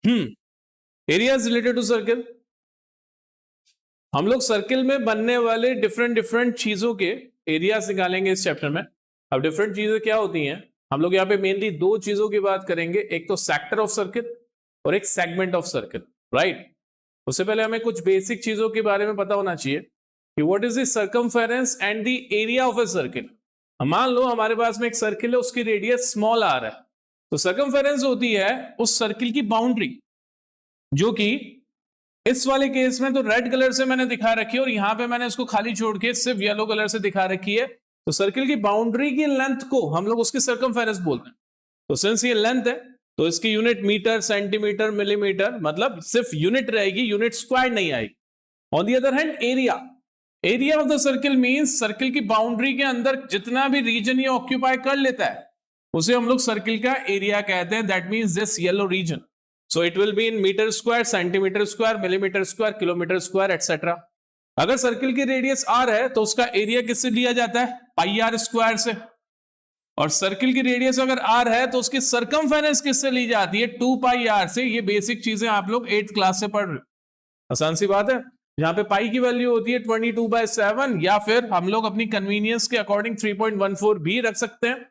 Areas related to circle. हम लोग circle में बनने वाले डिफरेंट डिफरेंट चीजों के एरियाज निकालेंगे इस चैप्टर में। अब डिफरेंट चीजें क्या होती हैं, हम लोग यहाँ पे मेनली दो चीजों की बात करेंगे, एक तो सेक्टर ऑफ सर्किल और एक सेगमेंट ऑफ सर्किल, राइट। उससे पहले हमें कुछ बेसिक चीजों के बारे में पता होना चाहिए कि what is the circumference and the area of a circle. मान लो हमारे पास में एक सर्किल है, उसकी रेडियस स्मॉल आर है, तो सर्कमफेरेंस होती है उस सर्किल की बाउंड्री, जो कि इस वाले केस में तो रेड कलर से मैंने दिखा रखी है और यहां पे मैंने इसको खाली छोड़ के सिर्फ येलो कलर से दिखा रखी है। तो सर्किल की बाउंड्री की लेंथ को हम लोग उसकी सर्कमफेरेंस बोलते हैं। तो सिंस ये लेंथ है तो इसकी यूनिट मीटर, सेंटीमीटर, मिलीमीटर, मतलब सिर्फ यूनिट रहेगी, यूनिट स्क्वायर नहीं आएगी। On the other hand area of the circle means circle की बाउंड्री के अंदर जितना भी रीजन ये ऑक्यूपाई कर लेता है उसे हम लोग सर्किल का एरिया कहते हैं। That means this yellow region, so it will be in metre square, centimetre square, millimetre square, kilometre square, etcetera. अगर सर्किल की रेडियस आर है तो उसका एरिया किससे लिया जाता है, पाई आर स्क्वायर से। और सर्किल की रेडियस अगर आर है तो उसकी सर्कमफेरेंस किससे ली जाती है, 2 पाई आर से। ये बेसिक चीजें आप लोग 8th क्लास से पढ़ रहे हो, आसान सी बात है। यहां पे पाई की वैल्यू होती है 22/7, या फिर हम लोग अपनी कन्वीनियंस के अकॉर्डिंग 3.14 भी रख सकते हैं,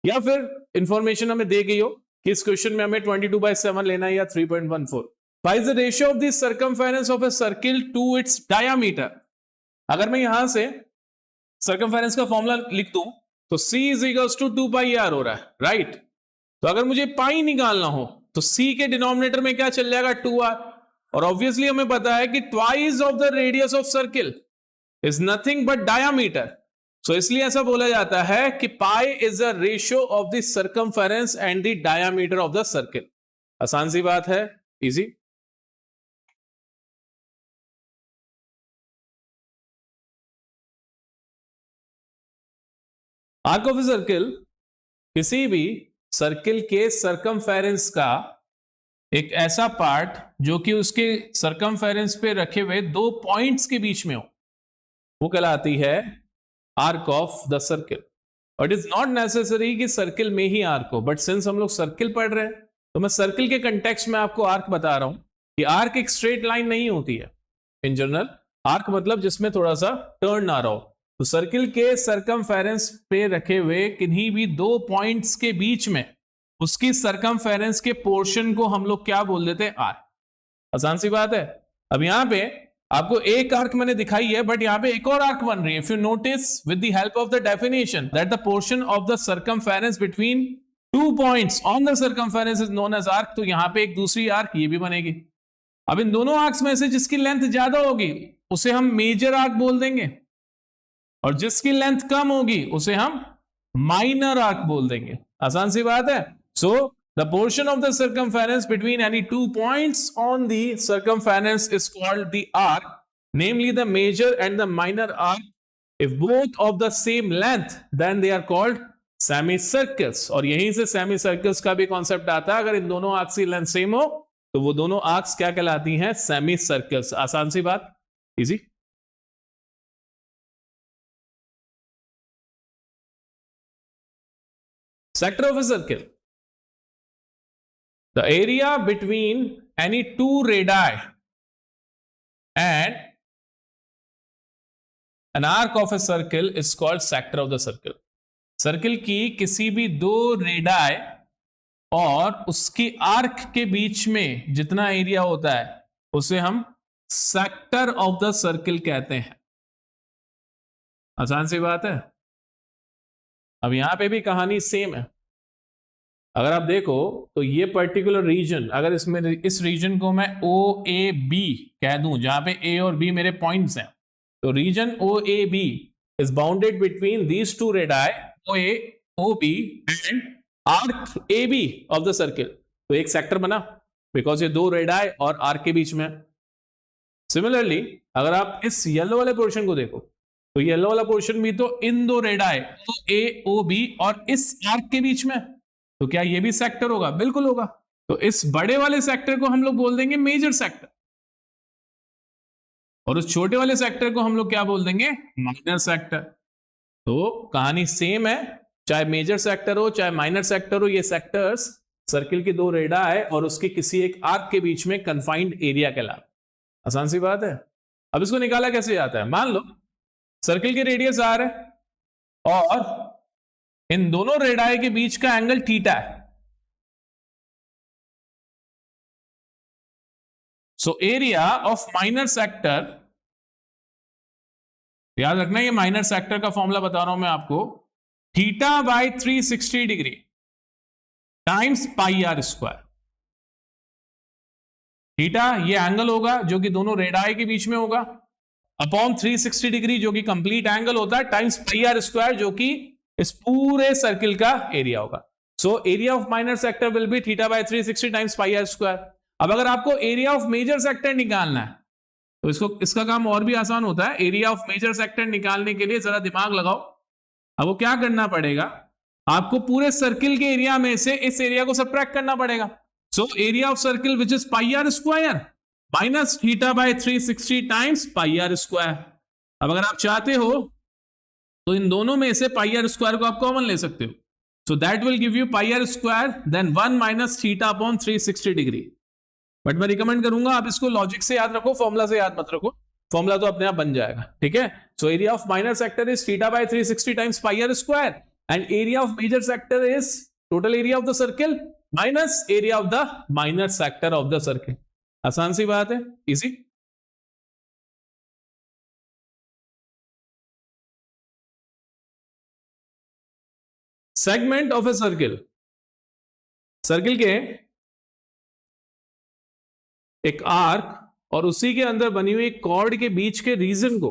या फिर इंफॉर्मेशन हमें दे गई हो कि इस क्वेश्चन में हमें 22/7 लेना है या 3.14। Find the ratio of the circumference of a circle to its diameter. अगर मैं यहां से सर्कमफेरेंस का फॉर्मूला लिख दूं तो C is equals to 2 pi r हो रहा है, राइट। तो अगर मुझे पाई निकालना हो तो C के डिनोमिनेटर में क्या चल जाएगा, 2r। और ऑब्वियसली हमें पता है कि twice of the radius of circle is nothing but diameter. So इसलिए ऐसा बोला जाता है कि pi is a ratio of the circumference and the diameter of the circle. आसान सी बात है, easy. Arc of a circle किसी भी सर्किल के सर्कमफेरेंस का एक ऐसा पार्ट जो कि उसके सर्कमफेरेंस पे रखे हुए दो पॉइंट्स के बीच में हो, वो कहलाती है आर्क ऑफ द सर्किल। और इट इज नॉट नेसेसरी कि सर्किल में ही आर्क हो, बट सिंस हम लोग सर्किल पढ़ रहे हैं तो मैं सर्किल के कंटेक्स्ट में आपको आर्क बता रहा हूं कि आर्क एक स्ट्रेट लाइन नहीं होती है। इन जनरल आर्क मतलब जिसमें थोड़ा सा टर्न आ रहा हो। तो सर्किल के सर्कमफेरेंस पे रखे हुए किन्हीं भी दो पॉइंट्स के बीच में उसकी सर्कमफेरेंस के पोर्शन को हम लोग क्या बोल देते हैं, आर्क। आसान सी बात है। अब यहां पे आपको एक आर्क मैंने दिखाई है, बट यहां पे एक और आर्क बन रही है। If you notice with the help of the definition that the portion of the circumference between 2 points on the circumference is known as arc, तो यहां पे एक दूसरी आर्क ये भी बनेगी। अब इन दोनों आर्क्स में से जिसकी लेंथ ज्यादा होगी उसे हम मेजर आर्क बोल देंगे, और जिसकी लेंथ कम होगी उसे हम माइनर आर्क बोल देंगे। आसान सी बात है। सो the portion of the circumference between any 2 points on the circumference is called the arc, namely the major and the minor arc. If both of the same length, then they are called semicircles. और यहीं से semicircles का भी concept आता है। अगर इन दोनों arcs की लेंथ सेम हो तो वो दोनों आर्क्स क्या कहलाती हैं, semicircles। आसान सी बात, easy. Sector of a circle, the area between any two radii and an arc of a circle is called sector of the circle. Circle की किसी भी दो रेडाई और उसकी आर्क के बीच में जितना एरिया होता है उसे हम सेक्टर ऑफ द सर्किल कहते हैं। आसान सी बात है। अब यहां पे भी कहानी सेम है। अगर आप देखो तो ये पर्टिकुलर रीजन, अगर इसमें इस रीजन को मैं ओ ए बी कह दूं, जहां पे ए और बी मेरे पॉइंट्स हैं, तो region O A B is bounded between these two radii O A O B and arc A B of the circle. तो एक सेक्टर बना बिकॉज ये दो रेडाई और आर्क के बीच में। सिमिलरली अगर आप इस येलो वाले पोर्शन को देखो तो येलो वाला पोर्शन भी तो इन दो radii O A O B और इस आर्क के बीच में, तो क्या ये भी सेक्टर होगा? बिल्कुल होगा। तो इस बड़े वाले सेक्टर को हम लोग बोल देंगे मेजर सेक्टर, और उस छोटे वाले सेक्टर को हम लोग क्या बोल देंगे, माइनर सेक्टर। तो कहानी सेम है, चाहे मेजर सेक्टर हो चाहे माइनर सेक्टर हो, ये सेक्टर्स सर्किल की दो रेडाई और उसके किसी एक आर्क के बीच में कन्फाइंड एरिया कहलाता है। आसान सी बात है। अब इसको निकाला कैसे जाता है? मान लो सर्किल की रेडियस आर है और इन दोनों रेडाई के बीच का एंगल थीटा है। So area of minor sector, याद रखना ये माइनर सेक्टर का फॉर्मूला बता रहा हूं मैं आपको, theta by 360 degree times pi r square. Theta ये एंगल होगा जो कि दोनों रेडाई के बीच में होगा, अपॉन 360 डिग्री जो कि कंप्लीट एंगल होता है, टाइम्स पाई आर स्क्वायर जो कि इस पूरे सर्किल का एरिया होगा। So area of minor sector will be theta by 360 times pi r square. अब अगर आपको एरिया ऑफ मेजर सेक्टर निकालना है तो इसका काम और भी आसान होता है। एरिया ऑफ मेजर सेक्टर निकालने के लिए जरा दिमाग लगाओ। अब वो क्या करना पड़ेगा, आपको पूरे सर्किल के एरिया में से इस एरिया को सबट्रैक्ट करना पड़ेगा। So area of circle which is pi r square minus theta by 360 times pi r square. अब अगर आप चाहते हो तो इन दोनों में से पाई आर स्क्वायर को आप कॉमन ले सकते हो। So that will give you pi r square then 1 minus theta upon 360 degree. But मैं रिकमेंड करूंगा आप इसको लॉजिक से याद रखो, फॉर्मूला से याद मत रखो, फॉर्मूला तो अपने आप बन जाएगा। ठीक है। So area of minor sector is theta by 360 times pi r square and area of major sector is total area of the circle minus area of the minor sector of the circle. आसान सी बात है, easy. Segment of a circle, circle के एक arc और उसी के अंदर बनी हुई कॉर्ड के बीच के रीजन को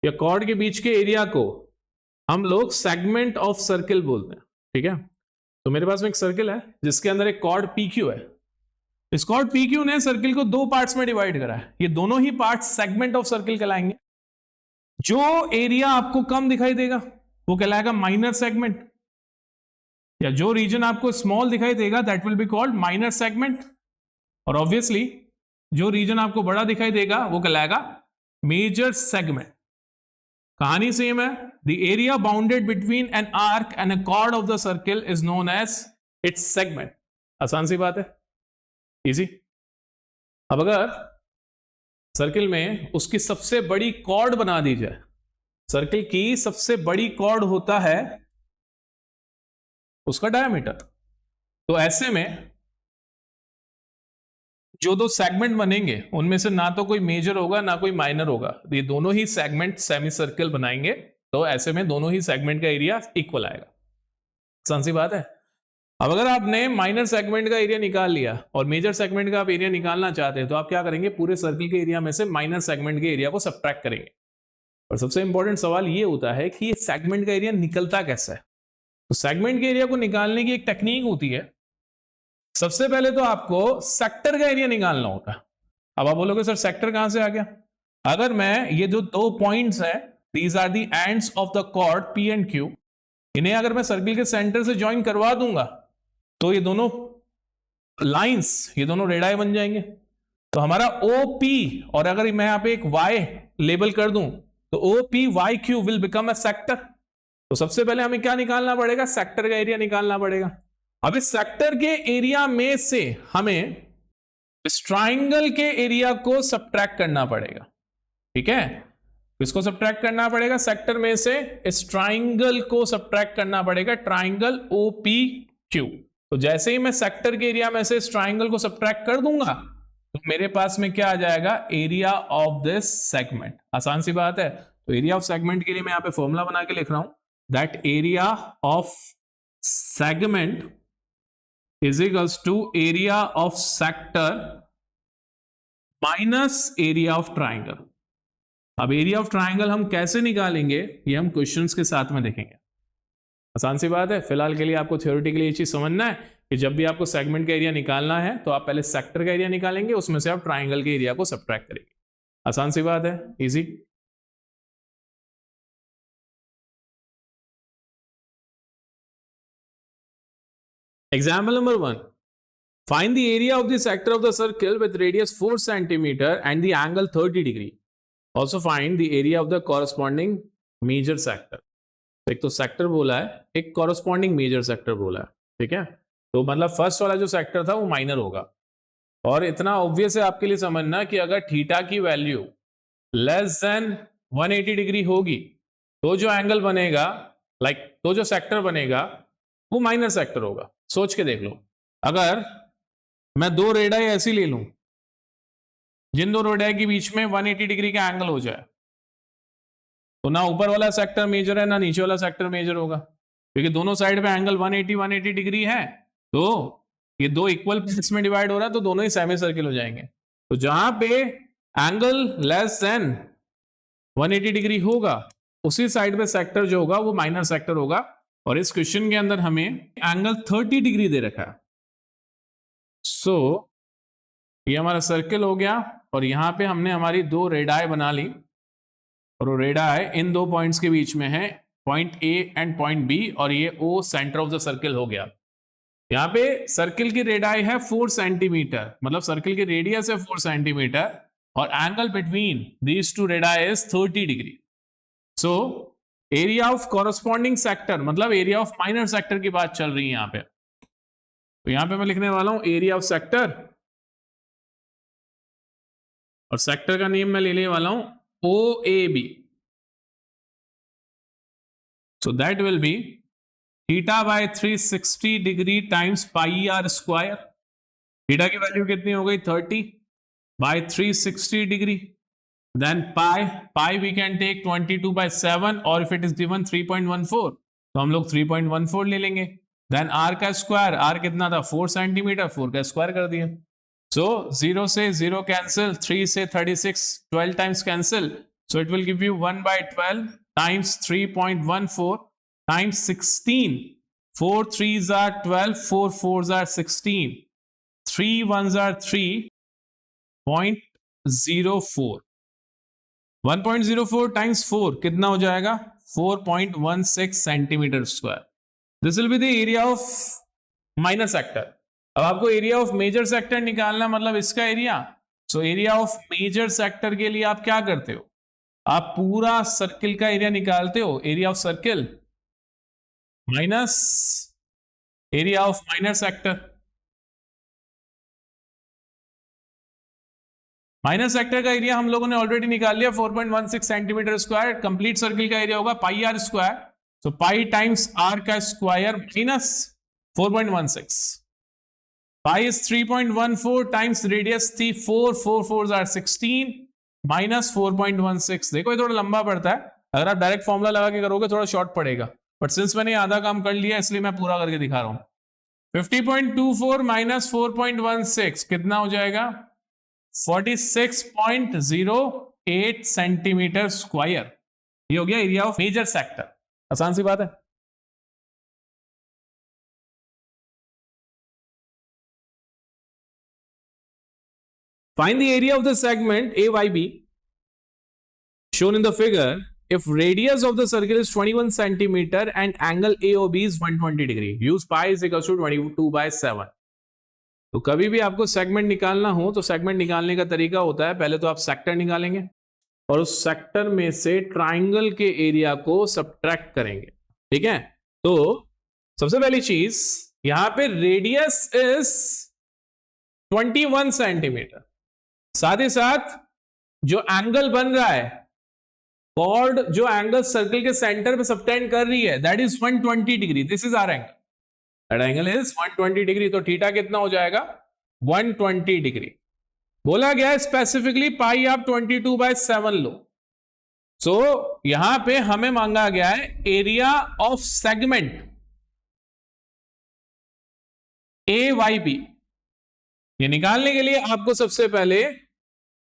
या कॉर्ड के बीच के एरिया को हम लोग सेगमेंट ऑफ सर्किल बोलते हैं। ठीक है। तो मेरे पास में एक सर्किल है जिसके अंदर एक कॉर्ड PQ है। इस कॉर्ड PQ ने सर्किल को दो पार्ट्स में डिवाइड करा है। ये दोनों ही पार्ट्स सेगमेंट ऑफ सर्किल कहलाएंगे। जो एरिया आपको कम दिखाई देगा वो कहलाएगा माइनर सेगमेंट, या जो रीजन आपको स्मॉल दिखाई देगा that will be called minor segment, और ऑब्वियसली जो रीजन आपको बड़ा दिखाई देगा वो कहलाएगा मेजर सेगमेंट। कहानी सेम है। The area bounded between an arc and a chord of the circle is known as its segment. आसान सी बात है, इजी। अब अगर सर्किल में उसकी सबसे बड़ी कॉर्ड बना दी जाए, सर्किल की सबसे बड़ी कॉर्ड होता है उसका डायमीटर, तो ऐसे में जो दो सेगमेंट बनेंगे उनमें से ना तो कोई मेजर होगा ना कोई माइनर होगा, ये दोनों ही सेगमेंट सेमी सर्किल बनाएंगे। तो ऐसे में दोनों ही सेगमेंट का एरिया इक्वल आएगा। आसान सी बात है। अब अगर आपने माइनर सेगमेंट का एरिया निकाल लिया और मेजर सेगमेंट का आप एरिया निकालना चाहते हैं तो आप क्या करेंगे, पूरे सर्किल के एरिया में से माइनर सेगमेंट के एरिया को सबट्रैक्ट करेंगे। और सबसे इंपॉर्टेंट सवाल ये होता है कि ये सेगमेंट का एरिया निकलता कैसा है। तो सेगमेंट के एरिया को निकालने की एक टेक्निक होती है। सबसे पहले तो आपको सेक्टर का एरिया निकालना होता है। अब आप बोलोगे सर सेक्टर कहां से आ गया? अगर मैं ये जो दो पॉइंट्स हैं, these are the ends of the chord P and Q, इन्हें अगर मैं सर्किल के सेंटर से ज्वाइन करवा दूंगा तो ये दोनों लाइंस, ये दोनों रेडाई बन जाएंगे। तो हमारा OP, और अगर मैं यहां पे एक Y लेबल कर दूं तो OPYQ will become a sector. तो सबसे पहले हमें क्या निकालना पड़ेगा? सेक्टर का एरिया निकालना पड़ेगा। अब इस सेक्टर के एरिया में से हमें इस ट्राइंगल के एरिया को सबट्रैक्ट करना पड़ेगा। ठीक है। इसको सबट्रैक्ट करना पड़ेगा सेक्टर में से, इस ट्राइंगल को सबट्रैक्ट करना पड़ेगा, ट्राइंगल OPQ। तो जैसे ही मैं सेक्टर के एरिया में से इस ट्राइंगल को सबट्रैक्ट कर दूंगा तो मेरे पास में क्या आ जाएगा? Area of this segment. आसान सी बात है। तो एरिया ऑफ सेगमेंट के लिए मैं यहां पे फॉर्मूला बना के लिख रहा हूं, that area of segment is equals to area of sector minus area of triangle। अब एरिया ऑफ ट्राइंगल हम कैसे निकालेंगे ये हम क्वेश्चंस के साथ में देखेंगे। आसान सी बात है। फिलहाल के लिए आपको थ्योरेटिकली ये चीज समझना है कि जब भी आपको सेगमेंट का एरिया निकालना है तो आप पहले सेक्टर का एरिया निकालेंगे, उसमें से आप ट्राइंगल के एरिया को सबट्रैक्ट करेंगे। आसान सी बात है, easy. Example number 1. Find the area of the sector of the circle with radius 4 cm and the angle 30 degree. Also find the area of the corresponding major sector. एक तो sector बोला है, एक corresponding major sector बोला है। ठीक है। तो मतलब फर्स्ट वाला जो सेक्टर था वो माइनर होगा। और इतना ऑब्वियस है आपके लिए समझना कि अगर थीटा की वैल्यू लेस देन 180 डिग्री होगी तो जो एंगल बनेगा तो जो सेक्टर बनेगा वो माइनर सेक्टर होगा। सोच के देख लो, अगर मैं दो रेडाई ऐसी ले लूं जिन दो रेडाई के बीच में 180 डिग्री का एंगल हो जाए, तो ना ऊपर वाला सेक्टर मेजर है ना नीचे वाला सेक्टर मेजर होगा, क्योंकि दोनों साइड पे एंगल 180 डिग्री है। तो ये दो इक्वल पार्ट्स में डिवाइड हो रहा है तो दोनों ही सेमी सर्किल हो जाएंगे। तो जहां पे एंगल लेस देन 180 डिग्री होगा उसी साइड पे सेक्टर जो होगा वो माइनर सेक्टर होगा। और इस क्वेश्चन के अंदर हमें एंगल 30 डिग्री दे रखा है। सो ये हमारा सर्किल हो गया और यहां पे हमने हमारी दो रेडाई बना ली और वो रेडाई इन दो पॉइंट्स के बीच में है, point A and point B, और ये O centre of the circle हो गया। यहाँ पे सर्किल की रेडाई है 4 सेंटीमीटर, मतलब सर्किल की रेडियस है 4 सेंटीमीटर और angle between these two radii is 30 degree. So area of corresponding sector मतलब एरिया ऑफ माइनर सेक्टर की बात चल रही है यहाँ पे। तो यहाँ पे मैं लिखने वाला हूं एरिया ऑफ सेक्टर और सेक्टर का नेम मैं लेने वाला हूं OAB। So that will be theta by 360 degree times pi r square। Theta की वैल्यू कितनी हो गई 30 by 360 degree, then pi we can take 22 by 7 और if it is given 3.14 तो हम लोग 3.14 ले लेंगे। then r का स्क्वायर, r कितना था 4 सेंटीमीटर, 4 का स्क्वायर कर दिया। So 0 से 0 cancel, 3 से 36 12 times cancel, so it will give you 1 by 12 times 3.14 times 16, 4 3s are 12, 4 4s are 16, 3 1s are 3.04, 1.04 times 4 कितना हो जाएगा 4.16 centimetre square. This will be the area of minor sector. अब आपको एरिया ऑफ मेजर सेक्टर निकालना मतलब इसका area. So area of major sector के लिए आप क्या करते हो, आप पूरा सर्किल का एरिया निकालते हो, area of circle minus area of minor sector. Minor sector का एरिया हम लोगों ने ऑलरेडी निकाल लिया 4.16 सेंटीमीटर स्क्वायर। कंप्लीट सर्किल का एरिया होगा pi r square, so pi times r का square minus 4.16। Pi is 3.14 times radius थी 4, 4 4s are 16 minus 4.16। देखो ये थोड़ा लंबा पड़ता है, अगर आप डायरेक्ट फॉर्मूला लगा के करोगे थोड़ा शॉर्ट पड़ेगा, बट सिंस मैंने आधा काम कर लिया इसलिए मैं पूरा करके दिखा रहा हूं। 50.24 माइनस 4.16 कितना हो जाएगा 46.08 सेंटीमीटर स्क्वायर। ये हो गया एरिया ऑफ मेजर सेक्टर। आसान सी बात है। Find the area of the segment AYB shown in the figure if radius of the circle is 21 centimeter and angle AOB is 120 degree. Use pi is equals to 22 by 7। तो कभी भी आपको segment निकालना हो तो सेगमेंट निकालने का तरीका होता है, पहले तो आप सेक्टर निकालेंगे और उस सेक्टर में से ट्राइंगल के एरिया को सब्ट्रैक्ट करेंगे। ठीक है, तो सबसे पहली चीज यहां पे रेडियस इज 21 सेंटीमीटर, साथ ही साथ जो एंगल बन रहा है कॉर्ड जो एंगल सर्किल के सेंटर पे सबटेंड कर रही है that is 120 degree. This is hour angle, that angle is 120 degree. तो थीटा कितना हो जाएगा 120 डिग्री। बोला गया है स्पेसिफिकली पाई आप 22 by 7 लो। सो यहां पे हमें मांगा गया है एरिया ऑफ सेगमेंट AYB। ये निकालने के लिए आपको सबसे पहले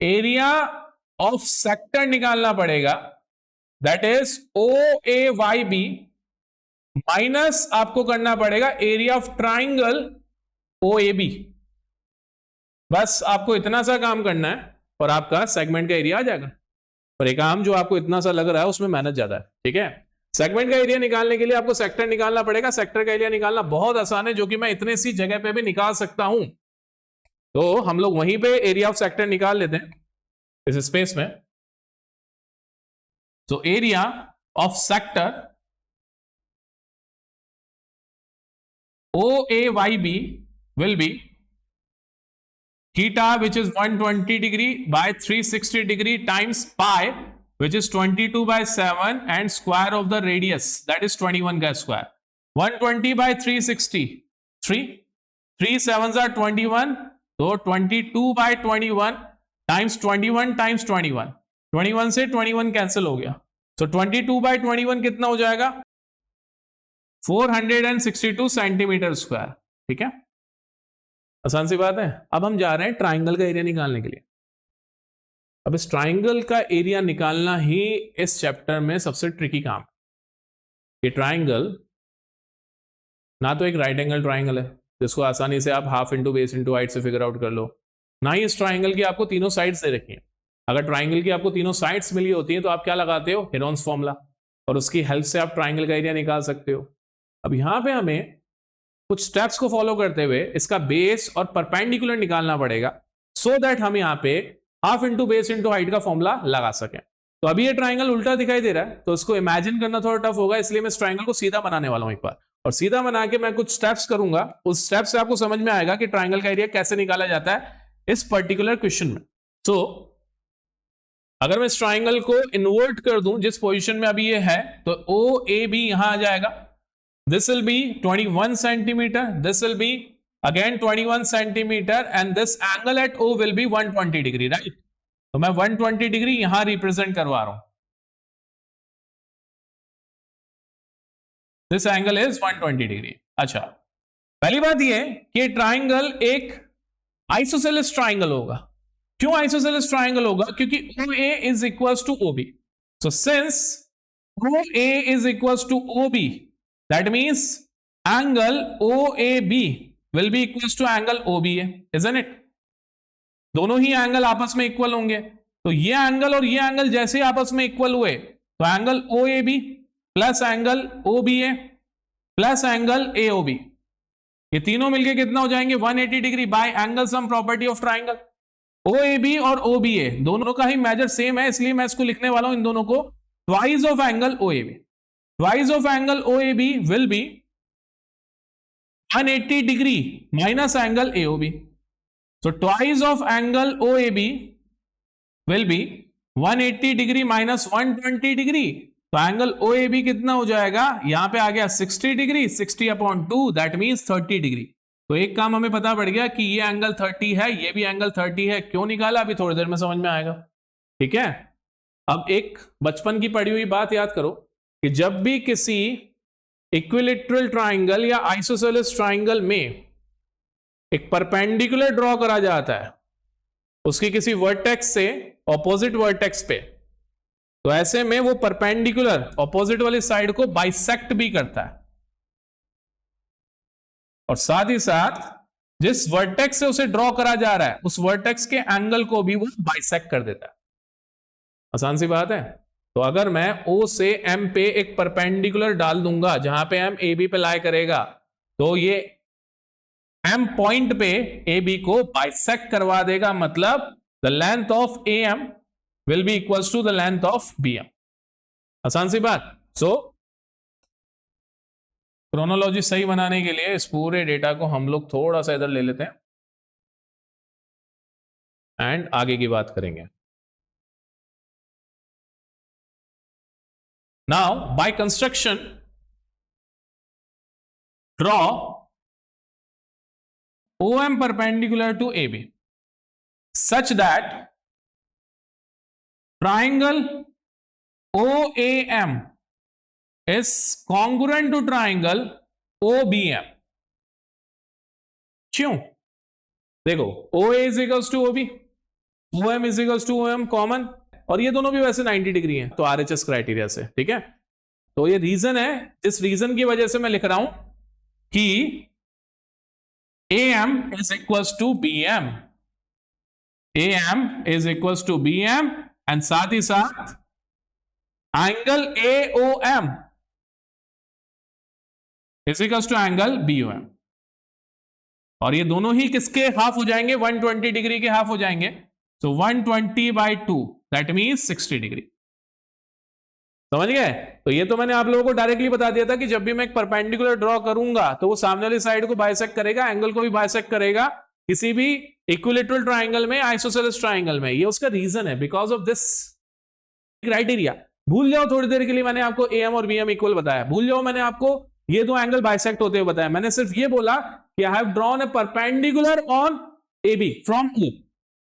एरिया ऑफ सेक्टर निकालना पड़ेगा, दैट इज OAYB माइनस आपको करना पड़ेगा एरिया ऑफ ट्राइंगल OAB। बस आपको इतना सा काम करना है और आपका सेगमेंट का एरिया आ जाएगा। और एक काम जो आपको इतना सा लग रहा है उसमें मेहनत ज्यादा है। ठीक है, सेगमेंट का एरिया निकालने के लिए आपको सेक्टर निकालना पड़ेगा। सेक्टर का एरिया निकालना बहुत आसान है, जो कि मैं इतने सी जगह पे भी निकाल सकता हूं। तो हम लोग वहीं पे एरिया ऑफ सेक्टर निकाल लेते हैं इस स्पेस में। तो area of sector OAYB will be theta, which is 120 degree by 360 degree times pi, which is 22 by 7, and square of the radius, that is 21 का square. 120 by 360, 3 sevens are 21, तो 22 by 21 times 21 times 21, 21 से 21 cancel हो गया, तो 22 by 21 कितना हो जाएगा? 462 centimetre square. ठीक है, आसान सी बात है. अब हम जा रहे हैं ट्राइंगल का एरिया निकालने के लिए. अब इस ट्राइंगल का एरिया निकालना ही इस चैप्टर में सबसे ट्रिकी काम है. ये ट्राइंगल ना तो एक राइट एंगल ट्राइंगल है जिसको आसानी से आप half into base into height से फिगर आउट कर लो, ना ही इस ट्राइंगल की आपको तीनों साइड्स दे रखी हैं. अगर ट्राइंगल की आपको तीनों साइड्स मिली होती हैं तो आप क्या लगाते हो? हेरोन्स फॉर्मूला, और उसकी हेल्प से आप ट्राइंगल का एरिया निकाल सकते हो. अब यहां पे हमें कुछ स्टेप्स को फॉलो करते हुए इसका बेस और परपेंडिकुलर निकालना पड़ेगा, सो दैट हम यहां पे half into base into height का फॉर्मूला लगा सकें. तो अभी ये ट्राइंगल उल्टा दिखाई दे रहा है, तो इसको इमेजिन करना थोड़ा टफ होगा, इसलिए मैं इस ट्राइंगल को सीधा बनाने वाला हूं एक बार, और सीधा बना के मैं कुछ स्टेप्स करूंगा. उस स्टेप से आपको समझ में आएगा कि ट्राइंगल का एरिया कैसे निकाला जाता है इस पर्टिकुलर क्वेश्चन में. तो अगर मैं इस ट्राइंगल को इन्वर्ट कर दूं जिस पोजीशन में अभी ये है, तो ओ ए बी यहां आ जाएगा. This will be 21 centimetre, this will be again 21 centimetre, and this angle at O will be 120 degree, right. तो मैं 120 डिग्री यहां रिप्रेजेंट करवा रहा हूं. This angle is 120 degree. अच्छा, पहली बात यह कि ट्राइंगल एक आइसोसेलेस ट्राइंगल होगा. क्यों आइसोसेलेस ट्राइंगल होगा? क्योंकि OA is equal to OB. So since OA is equal to OB, that means angle OAB will be equal to angle OBA, isn't it? दोनों ही एंगल आपस में इक्वल होंगे. तो ये एंगल और ये एंगल जैसे आपस में इक्वल हुए, तो angle OAB plus angle OBA plus angle AOB, ये तीनों मिलके कितना हो जाएंगे? 180 degree by angle sum property of triangle. OAB और OBA दोनों का ही मेजर सेम है, इसलिए मैं इसको लिखने वाला हूं इन दोनों को twice of angle OAB. Twice of angle OAB will B 180 degree minus angle AOB. So twice of angle OAB will be 180 degree minus 120 degree. तो एंगल OAB कितना हो जाएगा? यहां पे आ गया 60 degree, 60 upon 2, that means 30 degree. तो एक काम हमें पता पड़ गया कि ये एंगल 30 है, ये भी एंगल 30 है. क्यों निकाला अभी थोड़ी देर में समझ में आएगा. ठीक है, अब एक बचपन की पढ़ी हुई बात याद करो कि जब भी किसी इक्विलैटरल ट्राइंगल या आइसोसेलेस ट्राइंगल में एक परपेंडिकुलर ड्रॉ करा जाता है उसकी किसी वर्टेक्स से ऑपोजिट वर्टेक्स पे, तो ऐसे में वो परपेंडिकुलर ऑपोजिट वाली साइड को बाइसेक्ट भी करता है, और साथ ही साथ जिस वर्टेक्स से उसे ड्रॉ करा जा रहा है उस वर्टेक्स के एंगल को भी वो बाइसेक्ट कर देता है. आसान सी बात है. तो अगर मैं O से M पे एक परपेंडिकुलर डाल दूंगा जहां पे M AB पे लाई करेगा, तो ये M पॉइंट पे AB को बाइसेक्ट करवा देगा, मतलब the length of AM will be equals to the length of BM. आसान सी बात. सो क्रोनोलॉजी सही बनाने के लिए इस पूरे डेटा को हम लोग थोड़ा सा इधर ले लेते हैं एंड आगे की बात करेंगे. Now by construction draw OM perpendicular to AB such that triangle OAM is congruent to triangle OBM. क्यों? देखो, OA is equals to OB, OM is equals to OM common, और ये दोनों भी वैसे 90 डिग्री हैं तो RHS क्राइटेरिया से. ठीक है, तो ये रीजन है, इस रीजन की वजह से मैं लिख रहा हूं कि AM is equals to BM, AM is equals to BM, and साथ ही साथ angle AOM is equals to angle BOM, और ये दोनों ही किसके हाफ हो जाएंगे? 120 डिग्री के हाफ हो जाएंगे. तो 120 by 2 दैट मींस 60 डिग्री. समझ गए? तो ये तो मैंने आप लोगों को डायरेक्टली बता दिया था कि जब भी मैं एक परपेंडिकुलर ड्रॉ करूंगा तो वो सामने वाली साइड को बाइसेक्ट करेगा, एंगल को भी बाइसेक्ट करेगा किसी भी इक्विलेटरल ट्राइंगल में, आइसोसेलेस ट्राइंगल में। ये उसका रीजन है, बिकॉज ऑफ दिस क्राइटेरिया। भूल जाओ थोड़ी देर के लिए मैंने आपको एम और बीएम इक्वल बताया, भूल जाओ मैंने आपको ये दो एंगल बाइसेक्ट होते हुए बताया। मैंने सिर्फ ये बोला कि I have drawn a perpendicular on A B from O,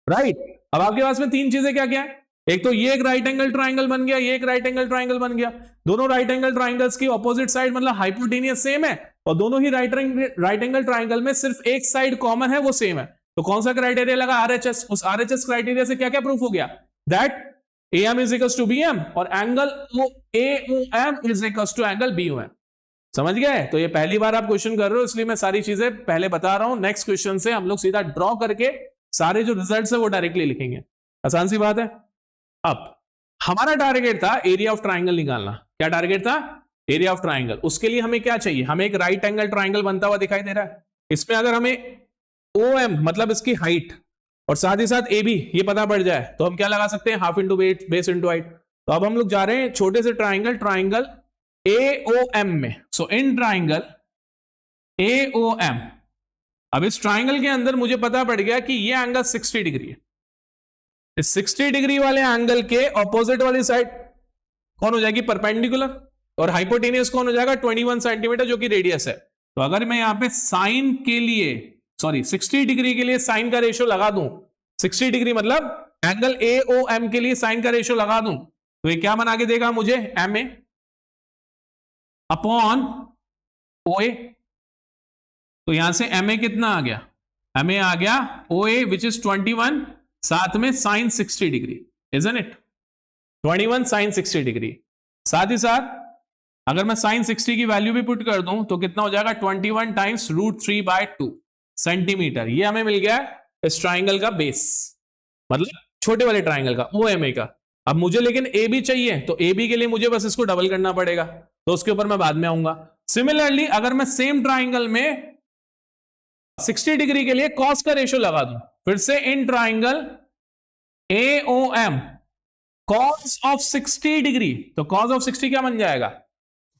right. अब आपके पास में तीन चीजें क्या क्या है? एक तो ये एक राइट एंगल ट्राइंगल बन गया, ये एक राइट एंगल ट्राइंगल बन गया। दोनों राइट एंगल ट्राइंगल्स की ऑपोजिट साइड मतलब हाइपोटेनियस सेम है, और दोनों ही राइट एंगल ट्राइंगल में सिर्फ एक साइड कॉमन है, वो सेम है। तो कौन सा क्राइटेरिया लगा? आरएचएस। उस आरएचएस क्राइटेरिया से क्या क्या प्रूफ हो गया? That AM is equals to BM और angle AOM is equals to angle BOM। समझ गए? तो ये पहली बार आप क्वेश्चन कर रहे हो, इसलिए मैं सारी चीजें पहले बता रहा हूं। नेक्स्ट क्वेश्चन से हम लोग सीधा ड्रॉ करके सारे जो रिजल्ट्स है वो डायरेक्टली लिखेंगे। आसान सी बात है। अब हमारा टारगेट था एरिया ऑफ ट्राइंगल निकालना। क्या टारगेट था? Area of triangle. उसके लिए हमें क्या चाहिए? हमें एक राइट एंगल ट्राइंगल बनता हुआ दिखाई दे रहा है। इसमें अगर हमें OM मतलब इसकी हाइट और साथ ही साथ AB ये पता पड़ जाए तो हम क्या लगा सकते हैं? Half into base into height. तो अब हम लोग जा रहे हैं छोटे से ट्राइंगल AOM में। सो इन ट्राइंगल AOM, अब इस ट्राइंगल के अंदर मुझे पता पड़ गया कि ये एंगल 60 डिग्री है। इस 60 डिग्री वाले एंगल के ऑपोजिट वाली साइड कौन हो जाएगी? परपेंडिकुलर। और हाइपोटेनियस कौन हो जाएगा? 21 सेंटीमीटर, जो कि रेडियस है। तो अगर मैं यहां पे साइन के लिए, सॉरी 60 डिग्री के लिए साइन का रेशियो लगा दूं, 60 डिग्री मतलब एंगल AOM के लिए साइन का रेशियो लगा दूं, तो ये क्या बना के देगा मुझे? MA upon OA। तो यहां से MA कितना आ गया? MA आ गया OA विच इज 21, साथ में sine 60 degree, isn't it? 21 sine 60 degree. साथ ही साथ अगर मैं साइन 60 की वैल्यू भी पुट कर दूं तो कितना हो जाएगा? 21 टाइम्स √3/2 सेंटीमीटर। ये हमें मिल गया इस ट्राइंगल का बेस, मतलब छोटे वाले ट्राइंगल का, OMA का। अब मुझे लेकिन AB चाहिए, तो AB के लिए मुझे बस इसको डबल करना पड़ेगा, तो उसके ऊपर मैं बाद में आऊंगा। सिमिलरली अगर मैं सेम ट्राइंगल में 60 डिग्री के लिए कॉस का रेशियो लगा दूं, फिर से in triangle AOM cos of 60 degree, तो कॉस ऑफ 60 क्या बन जाएगा?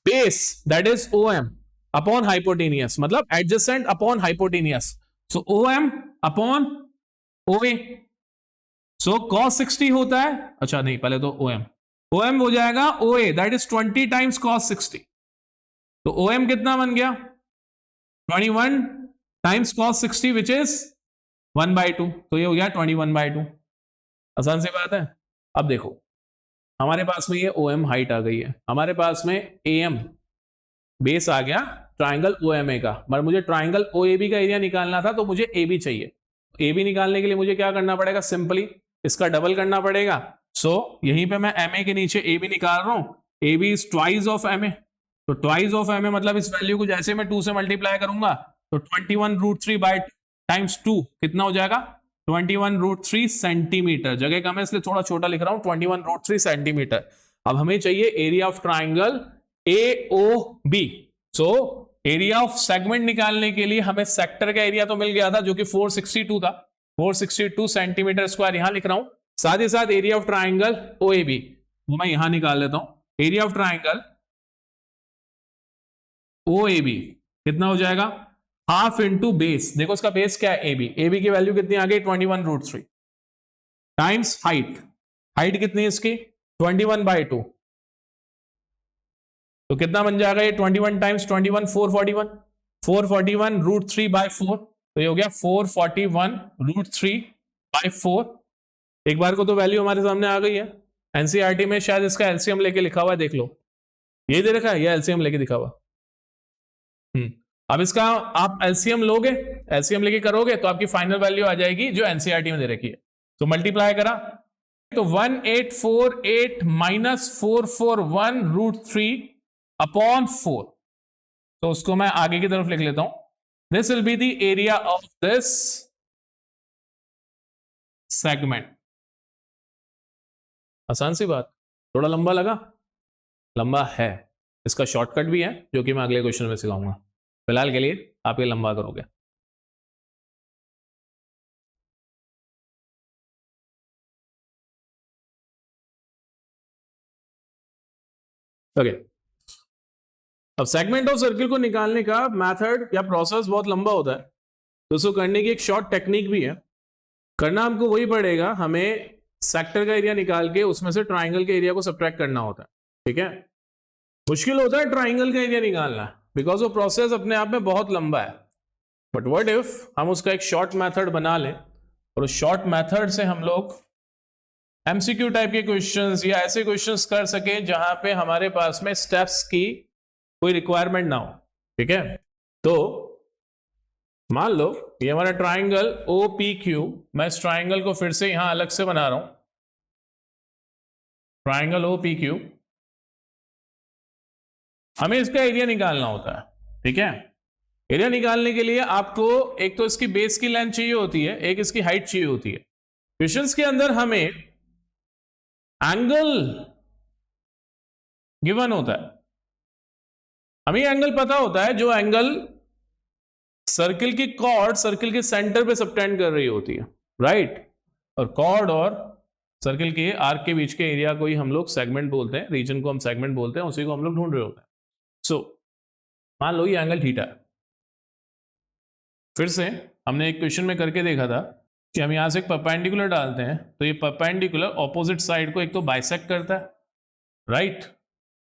Base that is OM upon hypotenuse, मतलब एडजेसेंट अपॉन हाइपोटेनियस। सो OM अपॉन OA। सो cos 60 होता है, अच्छा नहीं पहले तो OM हो जाएगा OA that is 20 times cos 60। तो OM कितना बन गया? 21 टाइम्स cos 60 विच इज 1/2। तो ये हो गया 21/2। आसान सी बात है। अब देखो हमारे पास में ये OM हाइट आ गई है, हमारे पास में AM बेस आ गया ट्राइंगल OMA का, मगर मुझे ट्राइंगल OAB का एरिया निकालना था, तो मुझे AB चाहिए। AB निकालने के लिए मुझे क्या करना पड़ेगा? सिंपली इसका डबल करना पड़ेगा। सो यहीं पे मैं MA के नीचे AB निकाल रहा हूं। AB is twice of MA, तो ट्वाइस ऑफ MA मतलब इस वैल्यू को जैसे मैं 2 से मल्टीप्लाई करूंगा तो 21√3 टाइम्स 2 कितना हो जाएगा? 21√3 सेंटीमीटर। जगह कम है इसलिए थोड़ा छोटा लिख रहा हूं, 21√3 सेंटीमीटर। अब हमें चाहिए area of triangle AOB। So area of segment निकालने के लिए हमें सेक्टर का एरिया तो मिल गया था जो कि 462 था, 462 सेंटीमीटर स्क्वायर यहां लिख रहा हूं। साथ ही साथ एरिया ऑफ ट्राइंगल OAB वो मैं यहां निकाल लेता हूं। एरिया ऑफ ट्राइंगल OAB कितना हो जाएगा? Half into base. देखो इसका बेस क्या है? AB की वैल्यू कितनी आ गई? 21√3 टाइम्स हाइट। हाइट कितनी है इसकी? 21/2। तो कितना बन जाएगा ये? 21 टाइम्स 21 441, 441√3/4। तो ये हो गया 441√3/4। एक बार को तो वैल्यू हमारे सामने आ गई है। एनसीईआरटी में शायद इसका एलसीएम लेके लिखा हुआ है, देख लो। ये दे रखा है, ये एलसीएम लेके दिखा हुआ। अब इसका आप एलसीएम लोगे, एलसीएम लेके करोगे तो आपकी फाइनल वैल्यू आ जाएगी जो एनसीईआरटी में दे रखी है। तो मल्टीप्लाई करा तो 1848 माइनस 441√3 अपॉन 4। तो उसको मैं आगे की तरफ लिख लेता हूं। This will be the area of this segment. आसान सी बात। थोड़ा लंबा लगा? लंबा है। इसका शॉर्टकट भी है जो कि मैं अगले क्वेश्चन में सिखाऊंगा। फिलहाल के लिए आप ये लंबा करोगे। ओके, अब सेगमेंट ऑफ सर्किल को निकालने का मेथड या प्रोसेस बहुत लंबा होता है, तो उसको करने की एक शॉर्ट टेक्निक भी है। करना हमको वही पड़ेगा, हमें सेक्टर का एरिया निकाल के उसमें से ट्राइंगल के एरिया को सब्ट्रैक्ट करना होता है। ठीक है, मुश्किल होता है ट्राइंगल का एरिया निकालना, बिकॉज वो प्रोसेस अपने आप में बहुत लंबा है। बट व्हाट इफ हम उसका एक शॉर्ट मेथड बना लें और उस शॉर्ट मेथड से हम लोग एमसीक्यू टाइप के क्वेश्चंस या ऐसे क्वेश्चंस कर सके जहां पे हमारे पास में स्टेप्स की कोई रिक्वायरमेंट ना हो। ठीक है, तो मान लो ये हमारा ट्राइंगल OPQ, मैं इस ट्राइंगल को फिर से यहां अलग से बना रहा हूं, ट्राइंगल OPQ। हमें इसका एरिया निकालना होता है। ठीक है, एरिया निकालने के लिए आपको एक तो इसकी बेस की लेंथ चाहिए होती है, एक इसकी हाइट चाहिए होती है। क्वेश्चंस के अंदर हमें एंगल गिवन होता है, हमें एंगल पता होता है जो एंगल सर्किल की कॉर्ड सर्किल के सेंटर पे सबटेंड कर रही होती है, राइट। और कॉर्ड और सर्किल के आर्क के बीच के एरिया को ही हम लोग सेगमेंट बोलते हैं, रीजन को हम सेगमेंट बोलते हैं, उसी को हम लोग ढूंढ रहे होते हैं। सो मान लो ये एंगल थीटा है। फिर से हमने एक क्वेश्चन में करके देखा था कि हम यहां से एक परपेंडिकुलर डालते हैं, तो ये परपेंडिकुलर ऑपोजिट साइड को एक तो बाइसेक्ट करता है, राइट,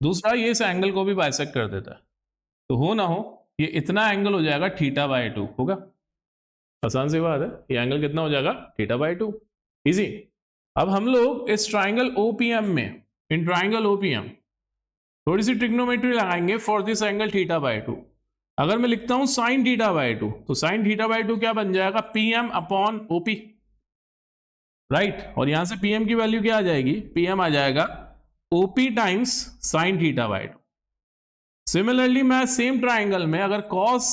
दूसरा ये इस एंगल को भी बाइसेक्ट कर देता है। तो हो ना हो ये इतना एंगल हो जाएगा θ/2 होगा। आसान सी बात है, ये एंगल कितना हो जाएगा θ/2, इजी। अब हम लोग इस ट्राइंगल OPM में, इन ट्राइंगल OPM थोड़ी सी ट्रिग्नोमेट्री लगाएंगे फॉर दिस एंगल θ/2। अगर मैं लिखता हूं sin θ/2, तो sin θ/2 क्या बन जाएगा, PM/OP, राइट। और यहां से PM की वैल्यू क्या आ जाएगी, PM आ जाएगा OP टाइम्स sin θ/2। सिमिलरली मैं सेम ट्राइंगल में अगर cos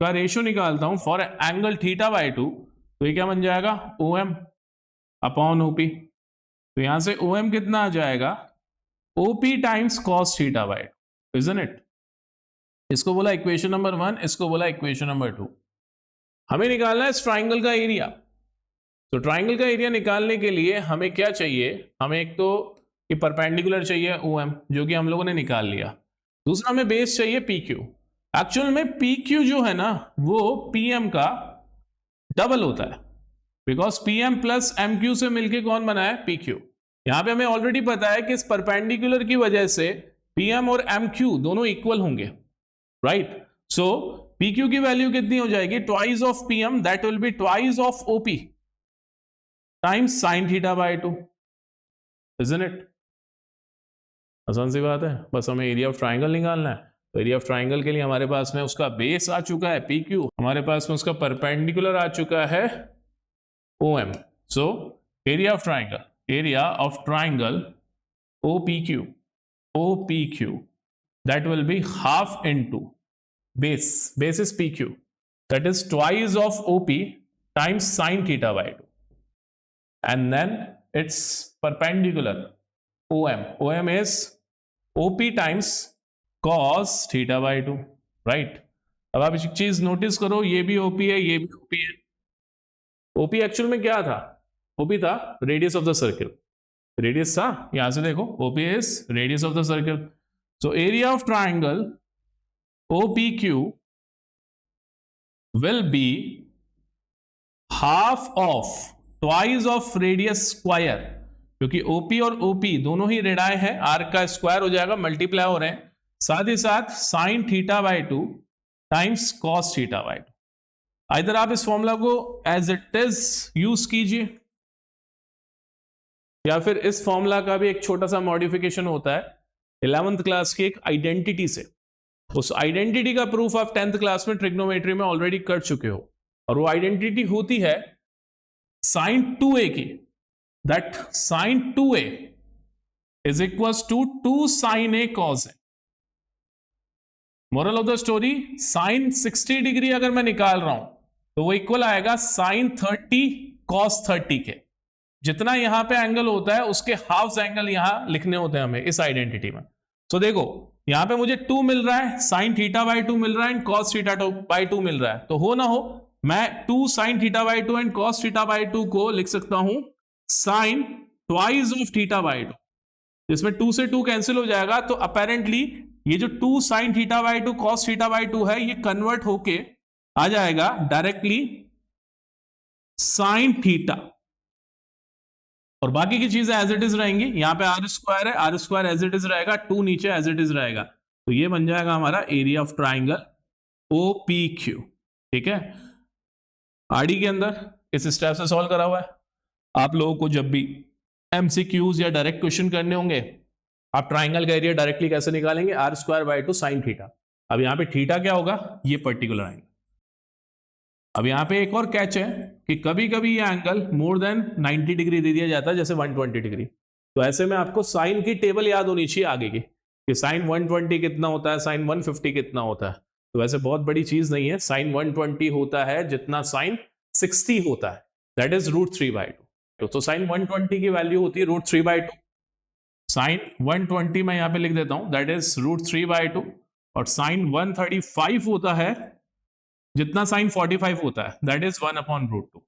का रेशियो निकालता हूं फॉर एंगल θ/2, तो ये क्या बन जाएगा, OM/OP। तो यहां से OM कितना आ जाएगा, OP times cos θ/2, isn't it. इसको बोला इक्वेशन नंबर 1, इसको बोला इक्वेशन नंबर 2। हमें निकालना है इस ट्राइंगल का एरिया। तो ट्राइंगल का एरिया निकालने के लिए हमें क्या चाहिए, हमें एक तो ये परपेंडिकुलर चाहिए OM, जो कि हम लोगों ने निकाल लिया। दूसरा हमें बेस चाहिए PQ। एक्चुअल में PQ जो है ना वो PM का डबल होता है, बिकॉज PM प्लस MQ से मिलके कौन बना है, PQ। यहां पे हमें ऑलरेडी पता है कि इस परपेंडिकुलर की वजह से PM और MQ दोनों इक्वल होंगे, राइट। सो PQ की वैल्यू कितनी हो जाएगी, twice of PM, that will be twice of OP times sin θ/2, isn't it. आसान सी बात है, बस हमें एरिया ऑफ ट्राइंगल निकालना है। तो एरिया ऑफ ट्राइंगल के लिए हमारे पास में उसका बेस आ चुका है PQ, हमारे पास में उसका परपेंडिकुलर आ चुका है OM। So area of triangle OPQ that will be half into base is PQ, that is twice of OP times sin θ/2, and then its perpendicular OM is OP times cos θ/2, right। अब आप एक चीज notice करो, ये भी OP है, ये भी OP है। OP एक्चुअल में क्या था, OP था radius of the circle, radius था, यहां से देखो OP is radius of the circle. So area of triangle OPQ will be half of twice of radius square, क्योंकि OP और OP दोनों ही रेडाई है, आर्क का स्क्वायर हो जाएगा, मल्टीप्लाई हो रहे हैं, साथ ही साथ sin θ/2 टाइम्स cos θ/2। इधर आप इस फॉर्मूला को एज इट इज यूज कीजिए, या फिर इस फॉर्मूला का भी एक छोटा सा मॉडिफिकेशन होता है 11th क्लास की एक आइडेंटिटी से। उस आइडेंटिटी का प्रूफ आप 10th क्लास में ट्रिग्नोमेट्री में ऑलरेडी कर चुके हो, और वो आइडेंटिटी होती है sin 2a की, that sin 2a is equals to 2 sin a cos a। Moral of the story, sin 60 degree अगर मैं निकाल रहा हूं तो वो इक्वल आएगा sin 30 cos 30 के। जितना यहां पे एंगल होता है उसके हाफ एंगल यहां लिखने होते हैं हमें इस आइडेंटिटी में। तो देखो यहां पे मुझे 2 मिल रहा है, sin θ/2 मिल रहा है एंड cos θ/2 मिल रहा है, तो हो ना हो मैं 2 sin θ/2 एंड cos θ/2 को लिख सकता हूं sin ट्वाइस ऑफ θ/2। जिसमें 2 से 2 कैंसिल हो जाएगा, तो अपेरेंटली ये जो 2 sin theta by 2 cos theta by 2 है, ये कन्वर्ट होके आ जाएगा डायरेक्टली sin थीटा, और बाकी की चीजें एज इट इज रहेंगी। यहां पे आर स्क्वायर है, r square as it is रहेगा, 2 नीचे एज इट इज रहेगा, तो ये बन जाएगा हमारा एरिया ऑफ ट्राइंगल OPQ। ठीक है, आरडी के अंदर इस स्टेप से सॉल्व करा हुआ है। आप लोगों को जब भी MCQs या डायरेक्ट क्वेश्चन करने होंगे, आप ट्राइंगल का एरिया डायरेक्टली कैसे निकालेंगे, r square by 2 sin theta. अब यहां पे थीटा क्या होगा, ये पर्टिकुलर एंगल। अब यहां पे एक और कैच है कि कभी कभी ये एंगल मोर देन 90 डिग्री दे दिया जाता है, जैसे 120 डिग्री। तो ऐसे में आपको साइन की टेबल याद होनी चाहिए आगे की, कि साइन 120 कितना होता है, साइन 150 कितना होता है। तो वैसे बहुत बड़ी चीज नहीं है, साइन 120 होता है जितना साइन 60 होता है, दैट इज √3/2। तो साइन 120 की वैल्यू होती है √3/2। साइन 120 मैं यहां पे लिख देता हूं, दैट इज √3/2। और साइन 135 होता है जितना साइन 45 होता है, दैट इज 1/√2।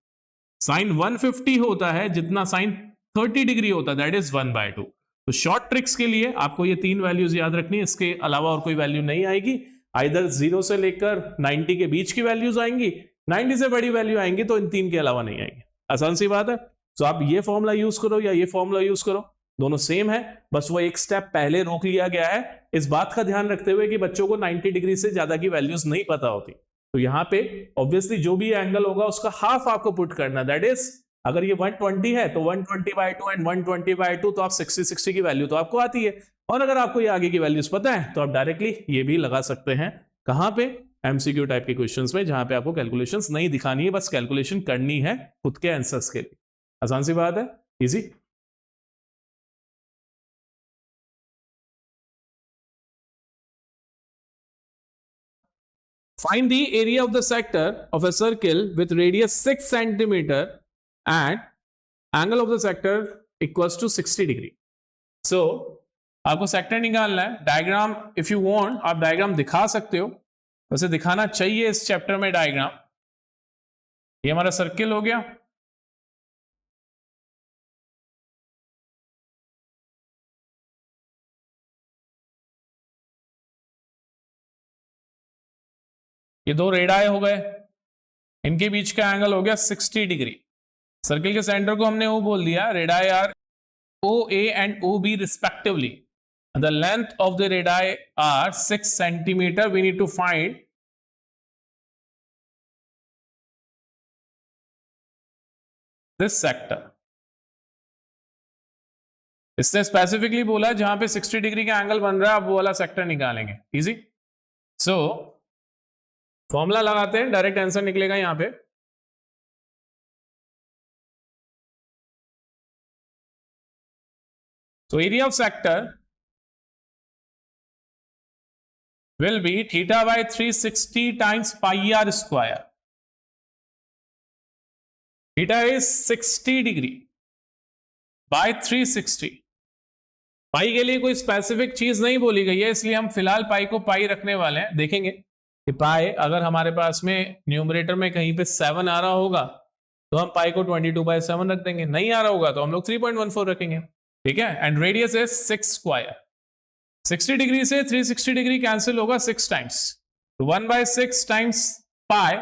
साइन 150 होता है जितना साइन 30 डिग्री होता है, दैट इज 1/2। तो शॉर्ट ट्रिक्स के लिए आपको ये 3 वैल्यूज याद रखनी है, इसके अलावा और कोई वैल्यू नहीं आएगी। आइदर 0 से लेकर 90 के बीच की वैल्यूज आएंगी, 90 से बड़ी वैल्यू आएंगी तो इन 3 के अलावा नहीं आएंगी। आसान सी बात है। तो आप ये फॉर्मूला यूज करो या ये फॉर्मूला यूज करो, दोनों सेम है, बस वो एक स्टेप पहले रोक लिया गया है, इस बात का ध्यान रखते हुए कि बच्चों को 90 डिग्री से ज्यादा की वैल्यूज नहीं पता होती। तो यहां पे ऑब्वियसली जो भी एंगल होगा उसका हाफ आपको पुट करना, दैट इज अगर ये 120 है तो 120/2 एंड 120/2, तो आप 60 की वैल्यू तो आपको आती है। और अगर आपको ये आगे की वैल्यूज पता है तो आप डायरेक्टली ये भी लगा सकते हैं। कहां पे, MCQ टाइप के क्वेश्चंस में, जहां पे आपको कैलकुलेशंस नहीं दिखानी है, बस कैलकुलेशन करनी है खुद के आंसर्स के लिए। आसान सी बात है, easy. Find the area of the sector of a circle with radius 6 centimeter and angle of the sector equals to 60 degree. So आपको सेक्टर निकालना है। डायग्राम इफ यू वांट आप डायग्राम दिखा सकते हो, वैसे दिखाना चाहिए इस चैप्टर में डायग्राम। ये हमारा सर्किल हो गया, ये 2 रेडाई हो गए, इनके बीच का एंगल हो गया 60 डिग्री। सर्किल के सेंटर को हमने वो बोल दिया, radii r OA and OB respectively. The length of the radii are 6 centimeter. We need to find this sector. इससे स्पेसिफिकली बोला जहां पे 60 डिग्री का एंगल बन रहा है, आप वो वाला सेक्टर निकालेंगे। इजी। सो फॉर्मूला लगाते हैं, डायरेक्ट आंसर निकलेगा यहां पे। So area of sector will be theta by 360 times pi r square. Theta is 60 degree by 360. पाई के लिए कोई स्पेसिफिक चीज नहीं बोली गई है, इसलिए हम फिलहाल पाई को पाई रखने वाले हैं। देखेंगे कि पाई अगर हमारे पास में न्यूमरेटर में कहीं पे 7 आ रहा होगा तो हम पाई को 22/7 रख देंगे, नहीं आ रहा होगा तो हम लोग 3.14 रखेंगे। ठीक है, एंड रेडियस है 6 स्क्वायर। 60 डिग्री से 360 डिग्री कैंसिल होगा 6 टाइम्स, तो 1/6 टाइम्स पाई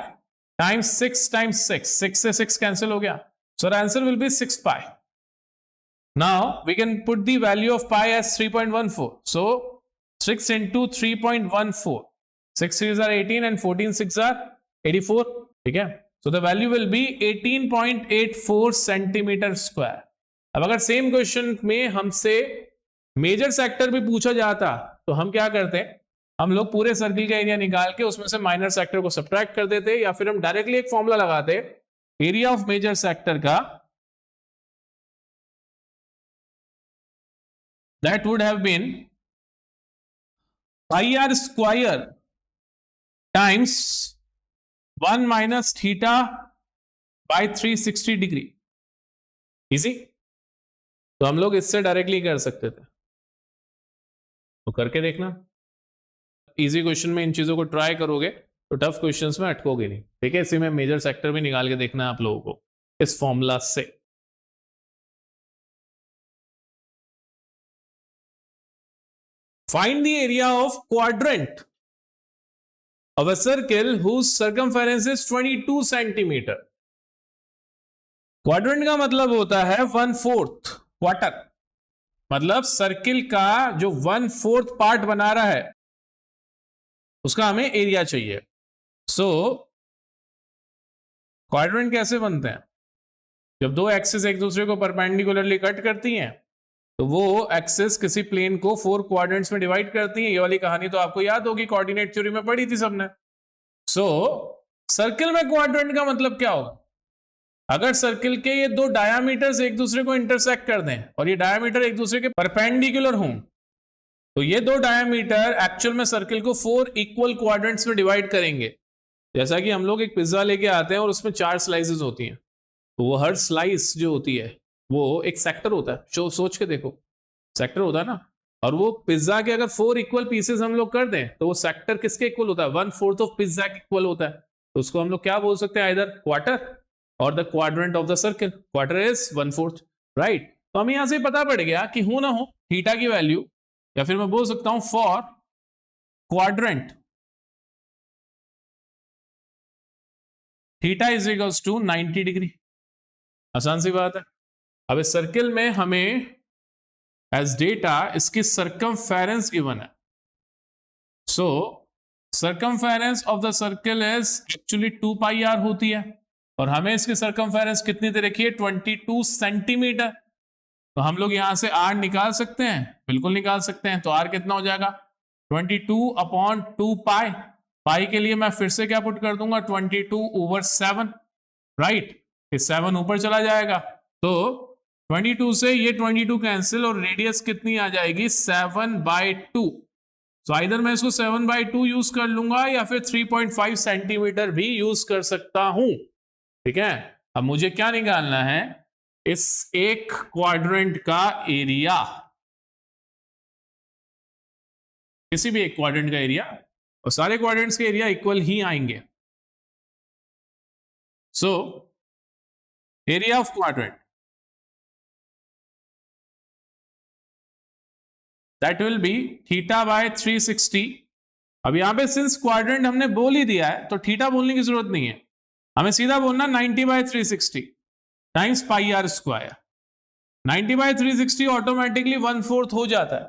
टाइम्स 6 टाइम्स 6, 6 से 6 कैंसिल हो गया, so the answer will be 6 pi. Now we can put the value of pi as 3.14. So 6 into 3.14. 6 3s are 18 and 14 6 are 84. ठीक है, so the value will be 18.84 centimetre square. अब अगर same question में हमसे major sector भी पूछा जाता तो हम क्या करते हैं, हम लोग पूरे सर्किल का एरिया निकाल के उसमें से माइनर सेक्टर को सब्ट्रैक्ट कर देते, या फिर हम डायरेक्टली एक फॉर्मूला लगाते, एरिया ऑफ मेजर सेक्टर का, that would have been pi r square times 1 minus theta by 360 degree. Easy. तो हम लोग इससे डायरेक्टली कर सकते थे, तो करके देखना। इजी क्वेश्चन में इन चीजों को ट्राई करोगे तो टफ क्वेश्चंस में अटकोगे नहीं। ठीक है, इसी में मेजर सेक्टर भी निकाल के देखना है आप लोगों को इस फॉर्मूला से। Find the area of quadrant of a circle whose circumference is 22 centimetre. Quadrant का मतलब होता है 1/4 क्वार्टर, मतलब सर्किल का जो 1/4 पार्ट बना रहा है उसका हमें एरिया चाहिए। सो क्वाड्रेंट कैसे बनते हैं? जब दो एक्सिस एक दूसरे को परपेंडिकुलरली कट करती हैं तो वो एक्सिस किसी प्लेन को 4 क्वाड्रेंट्स में डिवाइड करती हैं। ये वाली कहानी तो आपको याद होगी, कोऑर्डिनेट थ्योरी में पढ़ी थी सबने। सो सर्किल में क्वाड्रेंट का मतलब क्या होगा? अगर सर्किल के ये दो डायामीटर्स एक दूसरे को इंटरसेक्ट कर दें और ये डायामीटर एक दूसरे के परपेंडिकुलर हों, तो ये दो डायामीटर एक्चुअल में सर्किल को 4 इक्वल क्वाड्रेंट्स में डिवाइड करेंगे। जैसा कि हम लोग एक पिज्जा लेके आते हैं और उसमें 4 स्लाइसेस होती हैं, तो वो हर स्लाइस जो होती है वो एक सेक्टर होता है। सोच के देखो, सेक्टर होता है ना, और वो पिज्जा के अगर 4 इक्वल पीसेस हम लोग कर दें तो वो सेक्टर किसके इक्वल होता है? 1/4 ऑफ पिज्जा के इक्वल होता है। तो उसको हम लोग क्या बोल सकते हैं? आइदर क्वार्टर और the quadrant of the circle. Quarter is 1/4, right. तो हमें यहां से पता पड़ गया कि हो ना हो थीटा की वैल्यू, या फिर मैं बोल सकता हूं for quadrant theta is equals to 90 degree. आसान सी बात है। अब इस सर्किल में हमें एज डेटा इसकी सर्कमफेरेंस गिवन है। So circumference of the circle is actually 2 pi r होती है, और हमें इसकी सर्कमफेरेंस कितनी दे रखी है? 22 सेंटीमीटर। तो हम लोग यहां से आर निकाल सकते हैं, बिल्कुल निकाल सकते हैं। तो आर कितना हो जाएगा? 22/2 पाई। पाई के लिए मैं फिर से क्या पुट कर दूंगा? 22/7, राइट। 7 ऊपर चला जाएगा, तो 22 से ये 22 कैंसिल, और रेडियस कितनी आ जाएगी? 7/2। तो इधर मैं इसको 7/2 यूज कर लूंगा, या फिर 3.5 सेंटीमीटर भी यूज कर सकता हूं। ठीक है, अब मुझे क्या निकालना है? इस एक क्वाड्रेंट का एरिया, किसी भी एक क्वाड्रेंट का एरिया, और सारे क्वाड्रेंट्स के एरिया इक्वल ही आएंगे। सो area of quadrant that will be theta by 360। अब यहां पे सिंस क्वाड्रेंट हमने बोल ही दिया है तो थीटा बोलने की जरूरत नहीं है, हमें सीधा बोलना 90/360 times pi r square. 90/360 automatically 1/4 हो जाता है,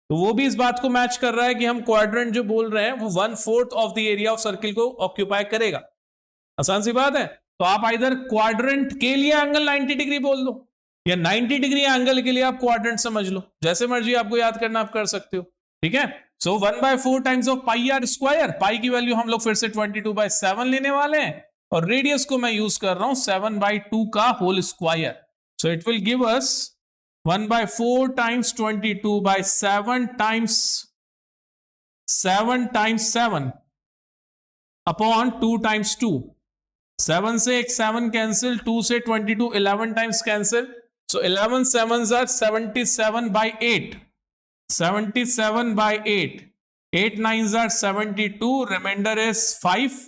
तो वो भी इस बात को मैच कर रहा है कि हम क्वाड्रेंट जो बोल रहे हैं वो 1/4 of the area of circle को ऑक्यूपाई करेगा। आसान सी बात है। तो आप इधर क्वाड्रेंट के लिए एंगल 90 डिग्री बोल दो, या 90 डिग्री एंगल के लिए आप क्वाड्रेंट समझ लो, जैसे मर्जी आपको याद करना आप कर सकते हो। ठीक है, so 1/4 times of pi r square. Pi की वैल्यू हम लोग फिर से 22/7 लेने वाले हैं, और रेडियस को मैं यूज कर रहा हूं 7/2 का whole square. So it will give us 1/4 times 22/7 times 7 times 7 upon 2 times 2। 7 से एक 7 कैंसिल, 2 से 22 11 times cancel, so 11 7s are 77/8, 77/8, 8 9s are 72, remainder is 5,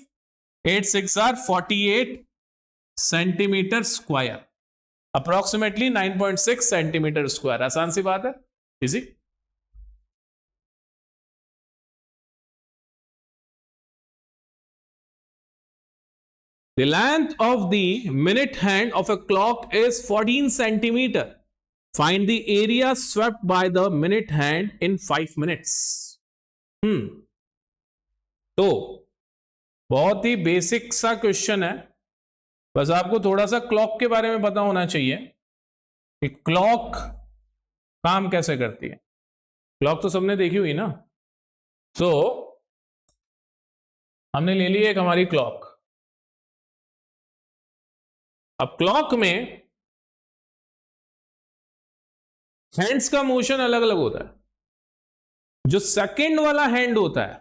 8 6 are 48 centimetre square, approximately 9.6 centimetre square. आसान सी बात है, easy. The length of the minute hand of a clock is 14 centimeter. Find the area swept by the minute hand in 5 minutes. तो बहुत ही basic सा question है, बस आपको थोड़ा सा क्लॉक के बारे में पता होना चाहिए कि क्लॉक काम कैसे करती है। क्लॉक तो सबने देखी हुई ना। तो हमने ले ली एक हमारी क्लॉक। अब क्लॉक में हैंड्स का मोशन अलग अलग होता है। जो सेकंड वाला हैंड होता है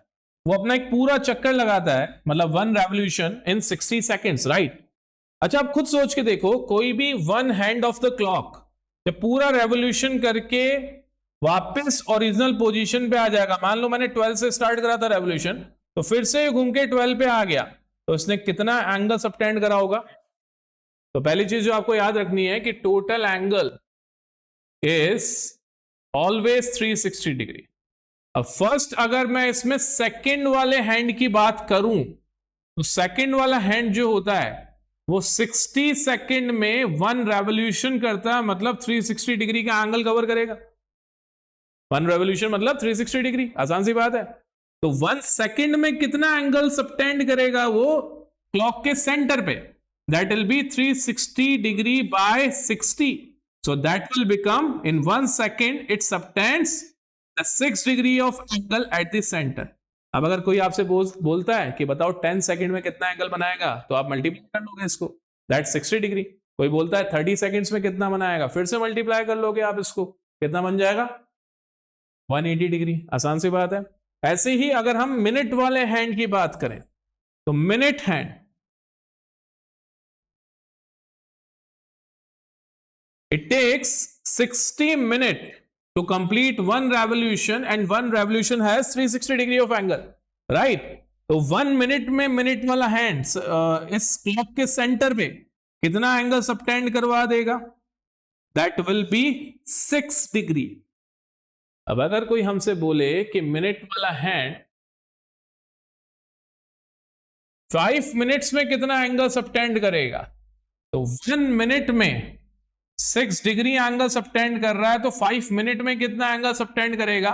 वो अपना एक पूरा चक्कर लगाता है, मतलब 1 रेवोल्यूशन इन 60 सेकेंड्स, राइट। अच्छा, आप खुद सोच के देखो, कोई भी 1 हैंड ऑफ द क्लॉक जब पूरा रेवोल्यूशन करके वापस ओरिजिनल पोजीशन पे आ जाएगा, मान लो मैंने 12 से स्टार्ट करा था रेवोल्यूशन, तो फिर से घूम के 12 पे आ गया, तो इसने कितना एंगल सबटेंड करा होगा? तो पहली चीज जो आपको याद रखनी है कि total angle is always 360 degree. अब फर्स्ट अगर मैं इसमें सेकंड वाले हैंड की बात करूं तो सेकंड वाला हैंड जो होता है वो 60 सेकंड में 1 रेवोल्यूशन करता है, मतलब 360 डिग्री का एंगल कवर करेगा। 1 रेवोल्यूशन मतलब 360 डिग्री, आसान सी बात है। तो 1 सेकंड में कितना एंगल सबटेंड करेगा वो क्लॉक के सेंटर पे, that will B 360 degree by 60, so that will become in 1 second it subtends the 6 degree of angle at the centre. अब अगर कोई आपसे बोलता है कि बताओ 10 सेकंड में कितना एंगल बनाएगा, तो आप मल्टीप्लाई कर लोगे इसको, दैट 60 डिग्री। कोई बोलता है 30 सेकंड्स में कितना बनाएगा, फिर से मल्टीप्लाई कर लोगे आप इसको, कितना बन जाएगा 180 डिग्री, आसान सी बात है। ऐसे ही अगर हम मिनट वाले हैंड की बात करें तो minute hand it takes 60 minute to complete 1 revolution and 1 revolution has 360 degree of angle, right? तो 1 मिनट में मिनट वाला हैंड इस क्लॉक के सेंटर पे कितना एंगल सबटेंड करवा देगा, दैट विल बी 6 डिग्री। अब अगर कोई हमसे बोले कि मिनट वाला हैंड 5 मिनट्स में कितना एंगल सबटेंड करेगा, तो 1 मिनट में 6 डिग्री एंगल सबटेंड कर रहा है, तो 5 मिनट में कितना एंगल सबटेंड करेगा,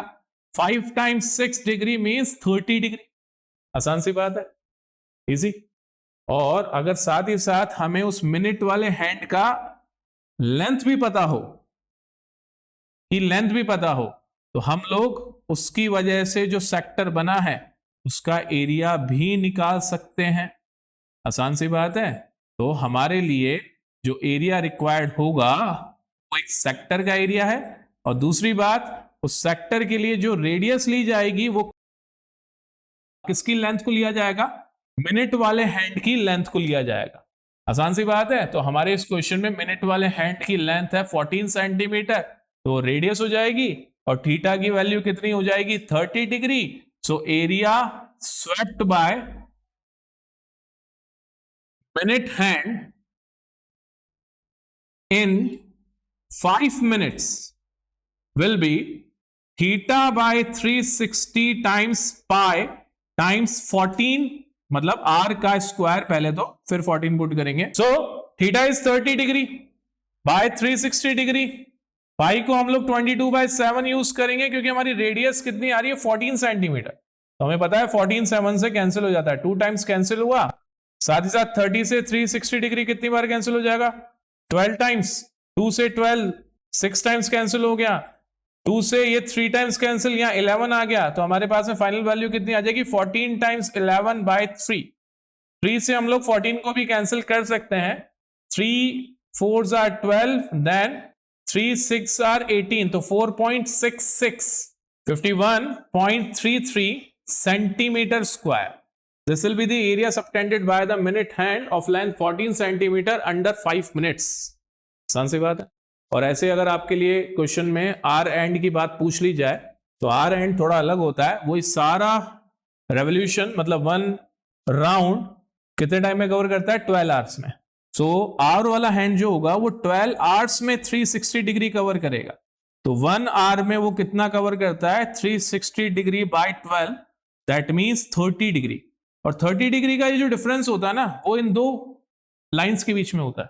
5 टाइम्स 6 डिग्री मींस 30 डिग्री, आसान सी बात है, इजी। और अगर साथ ही साथ हमें उस मिनट वाले हैंड का लेंथ भी पता हो, कि लेंथ भी पता हो, तो हम लोग उसकी वजह से जो सेक्टर बना है उसका एरिया भी निकाल सकते हैं, आसान सी बात है। तो हमारे लिए जो एरिया रिक्वायर्ड होगा वो एक सेक्टर का एरिया है, और दूसरी बात उस सेक्टर के लिए जो रेडियस ली जाएगी वो किसकी लेंथ को लिया जाएगा, मिनट वाले हैंड की लेंथ को लिया जाएगा, आसान सी बात है। तो हमारे इस क्वेश्चन में मिनट वाले हैंड की लेंथ है 14 सेंटीमीटर, तो रेडियस हो जाएगी, और थीटा की वैल्यू कितनी हो जाएगी 30 degree. So area swept by minute hand in 5 minutes will be theta by 360 times pi times 14, मतलब r का स्क्वायर पहले तो, फिर 14 पुट करेंगे। So theta is 30 degree by 360 degree, pi को हम लोग 22/7 यूज करेंगे क्योंकि हमारी रेडियस कितनी आ रही है 14 सेंटीमीटर, तो हमें पता है 14 7 से कैंसिल हो जाता है, 2 टाइम्स कैंसिल हुआ, साथ ही साथ 30 से 360 डिग्री कितनी बार कैंसिल हो जाएगा 12 टाइम्स, 2 से 12 6 टाइम्स कैंसिल हो गया, 2 से ये 3 टाइम्स कैंसिल, यहां 11 आ गया, तो हमारे पास में फाइनल वैल्यू कितनी आ जाएगी 14 टाइम्स 11/3। 3 से हम लोग 14 को भी कैंसिल कर सकते हैं, 3 4s are 12, then 3 6 are 18, तो 4.66 51.33 centimeter square. This will be the area subtended by the minute hand of length 14 centimeter under 5 minutes. आसान सी बात है। और ऐसे अगर आपके लिए क्वेश्चन में आर एंड की बात पूछ ली जाए तो आर एंड थोड़ा अलग होता है, वो सारा रेवोल्यूशन मतलब 1 राउंड कितने टाइम में कवर करता है 12 आवर्स में। सो आर वाला हैंड जो होगा वो 12 आवर्स में 360 डिग्री कवर करेगा, तो 1 आवर में वो कितना कवर करता है 360 degree by 12, that means 30 degree. और 30 डिग्री का ये जो डिफरेंस होता है ना वो इन दो लाइंस के बीच में होता है,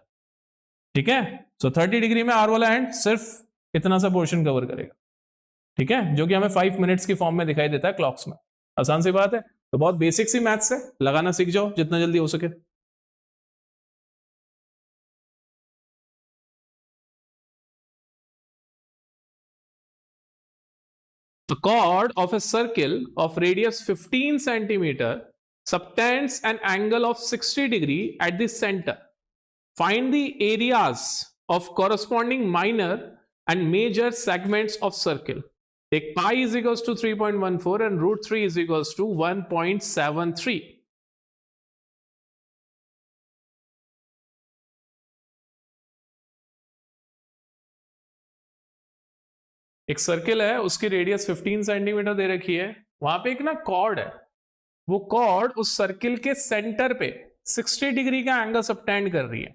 ठीक है। सो 30 डिग्री में आर वाला हैंड सिर्फ इतना सा पोर्शन कवर करेगा, ठीक है, जो कि हमें 5 मिनट्स की फॉर्म में दिखाई देता है क्लॉक्स में। आसान सी बात है, तो बहुत बेसिक सी मैथ्स है, लगाना सीख जाओ जितना जल्दी हो सके। The chord of a circle of radius 15 centimeter subtends an angle of 60 degree at the center. Find the areas of corresponding minor and major segments of circle. Take pi is equals to 3.14 and root 3 is equals to 1.73. एक circle है, उसकी radius 15 centimetre दे रखी है, वहां पे एक ना cord है, वो कॉर्ड उस सर्किल के सेंटर पे 60 डिग्री का एंगल सबटेंड कर रही है,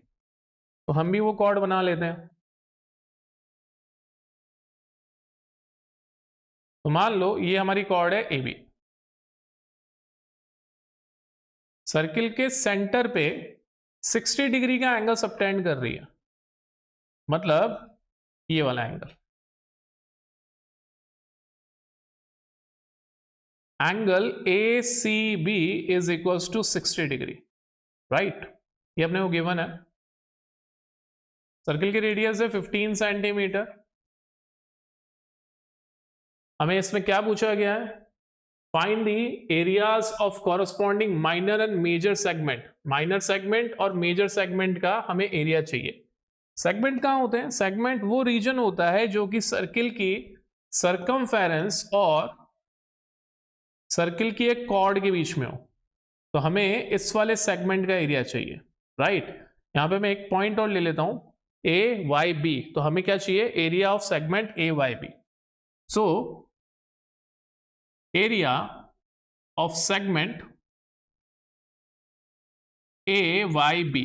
तो हम भी वो कॉर्ड बना लेते हैं। तो मान लो ये हमारी कॉर्ड है ए बी, सर्किल के सेंटर पे 60 डिग्री का एंगल सबटेंड कर रही है, मतलब ये वाला angle, angle A C B is equals to 60 degree, right. ये अपने को गिवन है। सर्किल की रेडियस है 15 सेंटीमीटर। हमें इसमें क्या पूछा गया है, find the areas of corresponding minor and major segment. Minor segment और मेजर सेगमेंट का हमें एरिया चाहिए। सेगमेंट कहां होते हैं, सेगमेंट वो रीजन होता है जो कि सर्किल की सर्कमफेरेंस और सर्किल की एक कॉर्ड के बीच में हो। तो हमें इस वाले सेगमेंट का एरिया चाहिए, राइट। यहां पे मैं एक पॉइंट और ले लेता हूं, ए वाई बी। तो हमें क्या चाहिए, area of segment A Y B. So area of segment A Y B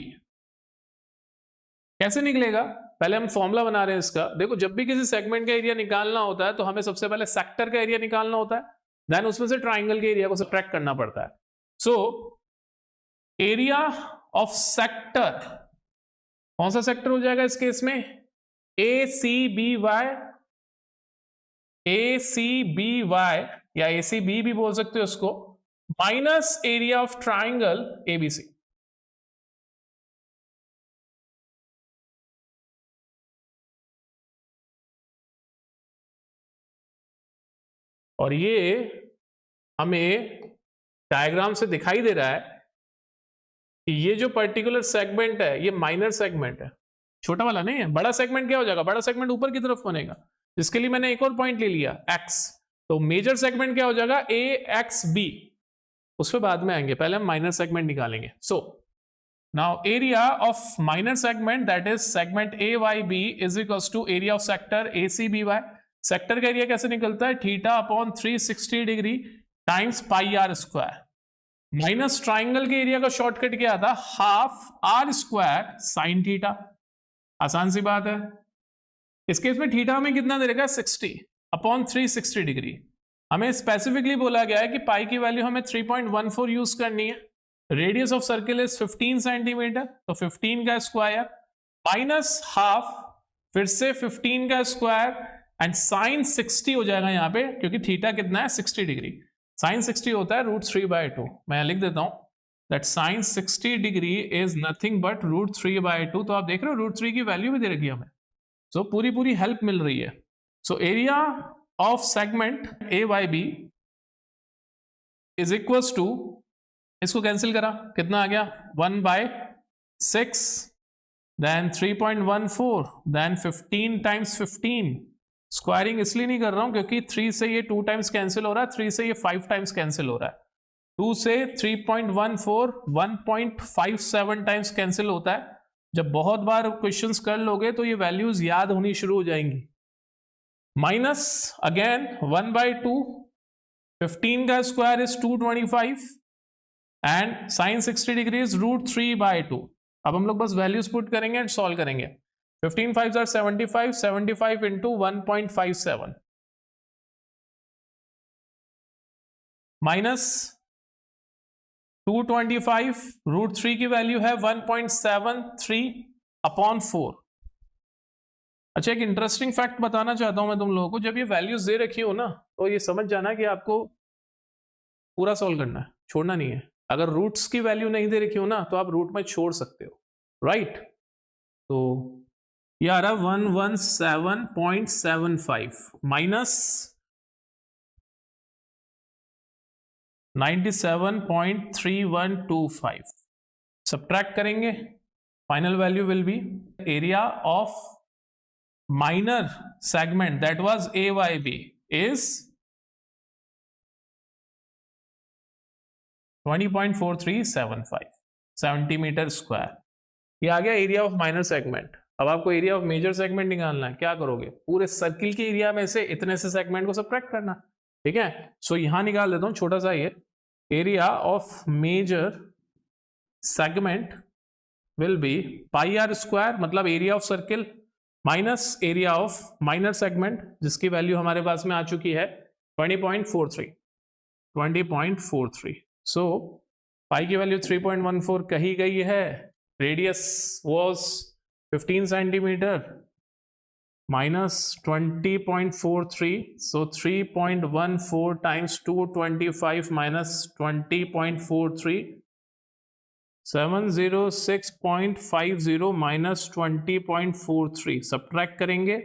कैसे निकलेगा, पहले हम फॉर्मूला बना रहे हैं इसका। देखो, जब भी किसी सेगमेंट का एरिया निकालना होता है तो हमें सबसे पहले सेक्टर का एरिया निकालना होता है, देन उसमें से ट्राइंगल के एरिया को सब्ट्रैक्ट करना पड़ता है। सो एरिया ऑफ सेक्टर, कौन सा सेक्टर हो जाएगा इस केस में, ए सी बी वाई, ए सी बी वाई या ए सी बी भी बोल सकते हो उसको, minus area of triangle ABC. और ये हमें डायग्राम से दिखाई दे रहा है कि ये जो पर्टिकुलर सेगमेंट है ये माइनर सेगमेंट है, छोटा वाला नहीं है। बड़ा सेगमेंट क्या हो जाएगा, बड़ा सेगमेंट ऊपर की तरफ बनेगा, जिसके लिए मैंने एक और पॉइंट ले लिया x। तो मेजर सेगमेंट क्या हो जाएगा, ए एक्स बी, उस पर बाद में आएंगे, पहले हम माइनर सेगमेंट निकालेंगे। So now area of minor segment that is segment A Y B is equals to area of sector A C B Y. Sector का एरिया कैसे निकलता है, theta upon 360 degree times pi r square, minus triangle के area का shortcut क्या था, half r square sine theta. आसान सी बात है। इस केस में थीटा हमें कितना दे देगा, 60 अपॉन 360 डिग्री। हमें स्पेसिफिकली बोला गया है कि पाई की वैल्यू हमें 3.14 यूज करनी है। Radius of circle is 15 centimetre, तो 15 का स्क्वायर माइनस हाफ, फिर से 15 का स्क्वायर एंड साइन 60 हो जाएगा यहाँ पे, क्योंकि थीटा कितना है, 60 डिग्री। साइन 60 होता है √3/2। मैं लिख देता हूं that sine 60 degree is nothing but √3/2। तो आप देख रहे हो √3 की वैल्यू भी दे रखी है हमें, सो पूरी हेल्प मिल रही है। So area of segment A Y B is equals to, इसको कैंसिल करा, कितना आ गया, 1/6, देन 3.14, देन 15 टाइम्स 15। स्क्वायरिंग इसलिए नहीं कर रहा हूं क्योंकि 3 से ये 2 टाइम्स कैंसिल हो रहा है, 3 से ये 5 टाइम्स कैंसिल हो रहा है, 2 से 3.14 1.57 टाइम्स कैंसिल होता है। जब बहुत बार क्वेश्चंस कर लोगे तो ये वैल्यूज याद होनी शुरू हो जाएंगी। माइनस अगेन 1/2, 15 का square is 225 and sine 60 degree is √3/2। अब हम लोग बस वैल्यूज पुट करेंगे एंड सॉल्व करेंगे। 15 5s are 75, 75 into 1.57 माइनस 225, √3 की वैल्यू है 1.73 अपॉन 4। अच्छा, एक इंटरेस्टिंग फैक्ट बताना चाहता हूं मैं तुम लोगों को। जब ये वैल्यूज दे रखी हो ना, तो ये समझ जाना कि आपको पूरा सॉल्व करना है, छोड़ना नहीं है। अगर रूट्स की वैल्यू नहीं दे रखी हो ना, तो आप रूट में छोड़ सकते हो, राइट। तो ये आ रहा 117.75 माइनस 97.3125, सब्ट्रैक्ट करेंगे, final value will be area of minor segment that was A Y B is 20.4375 centimetre square. ये आ गया एरिया ऑफ माइनर सेगमेंट। अब आपको एरिया ऑफ मेजर सेगमेंट निकालना है। क्या करोगे, पूरे सर्किल के एरिया में से इतने से सेगमेंट को सब्ट्रैक्ट करना, ठीक है। सो यहां निकाल देता हूं छोटा सा, ये area of major segment will be pi r square, मतलब area of circle, minus area of minor segment जिसकी वैल्यू हमारे पास में आ चुकी है 20.43. So पाई की वैल्यू 3.14 कही गई है, radius was 15 centimetre minus 20.43, so 3.14 times 225 minus 20.43, 706.50 minus 20.43, subtract करेंगे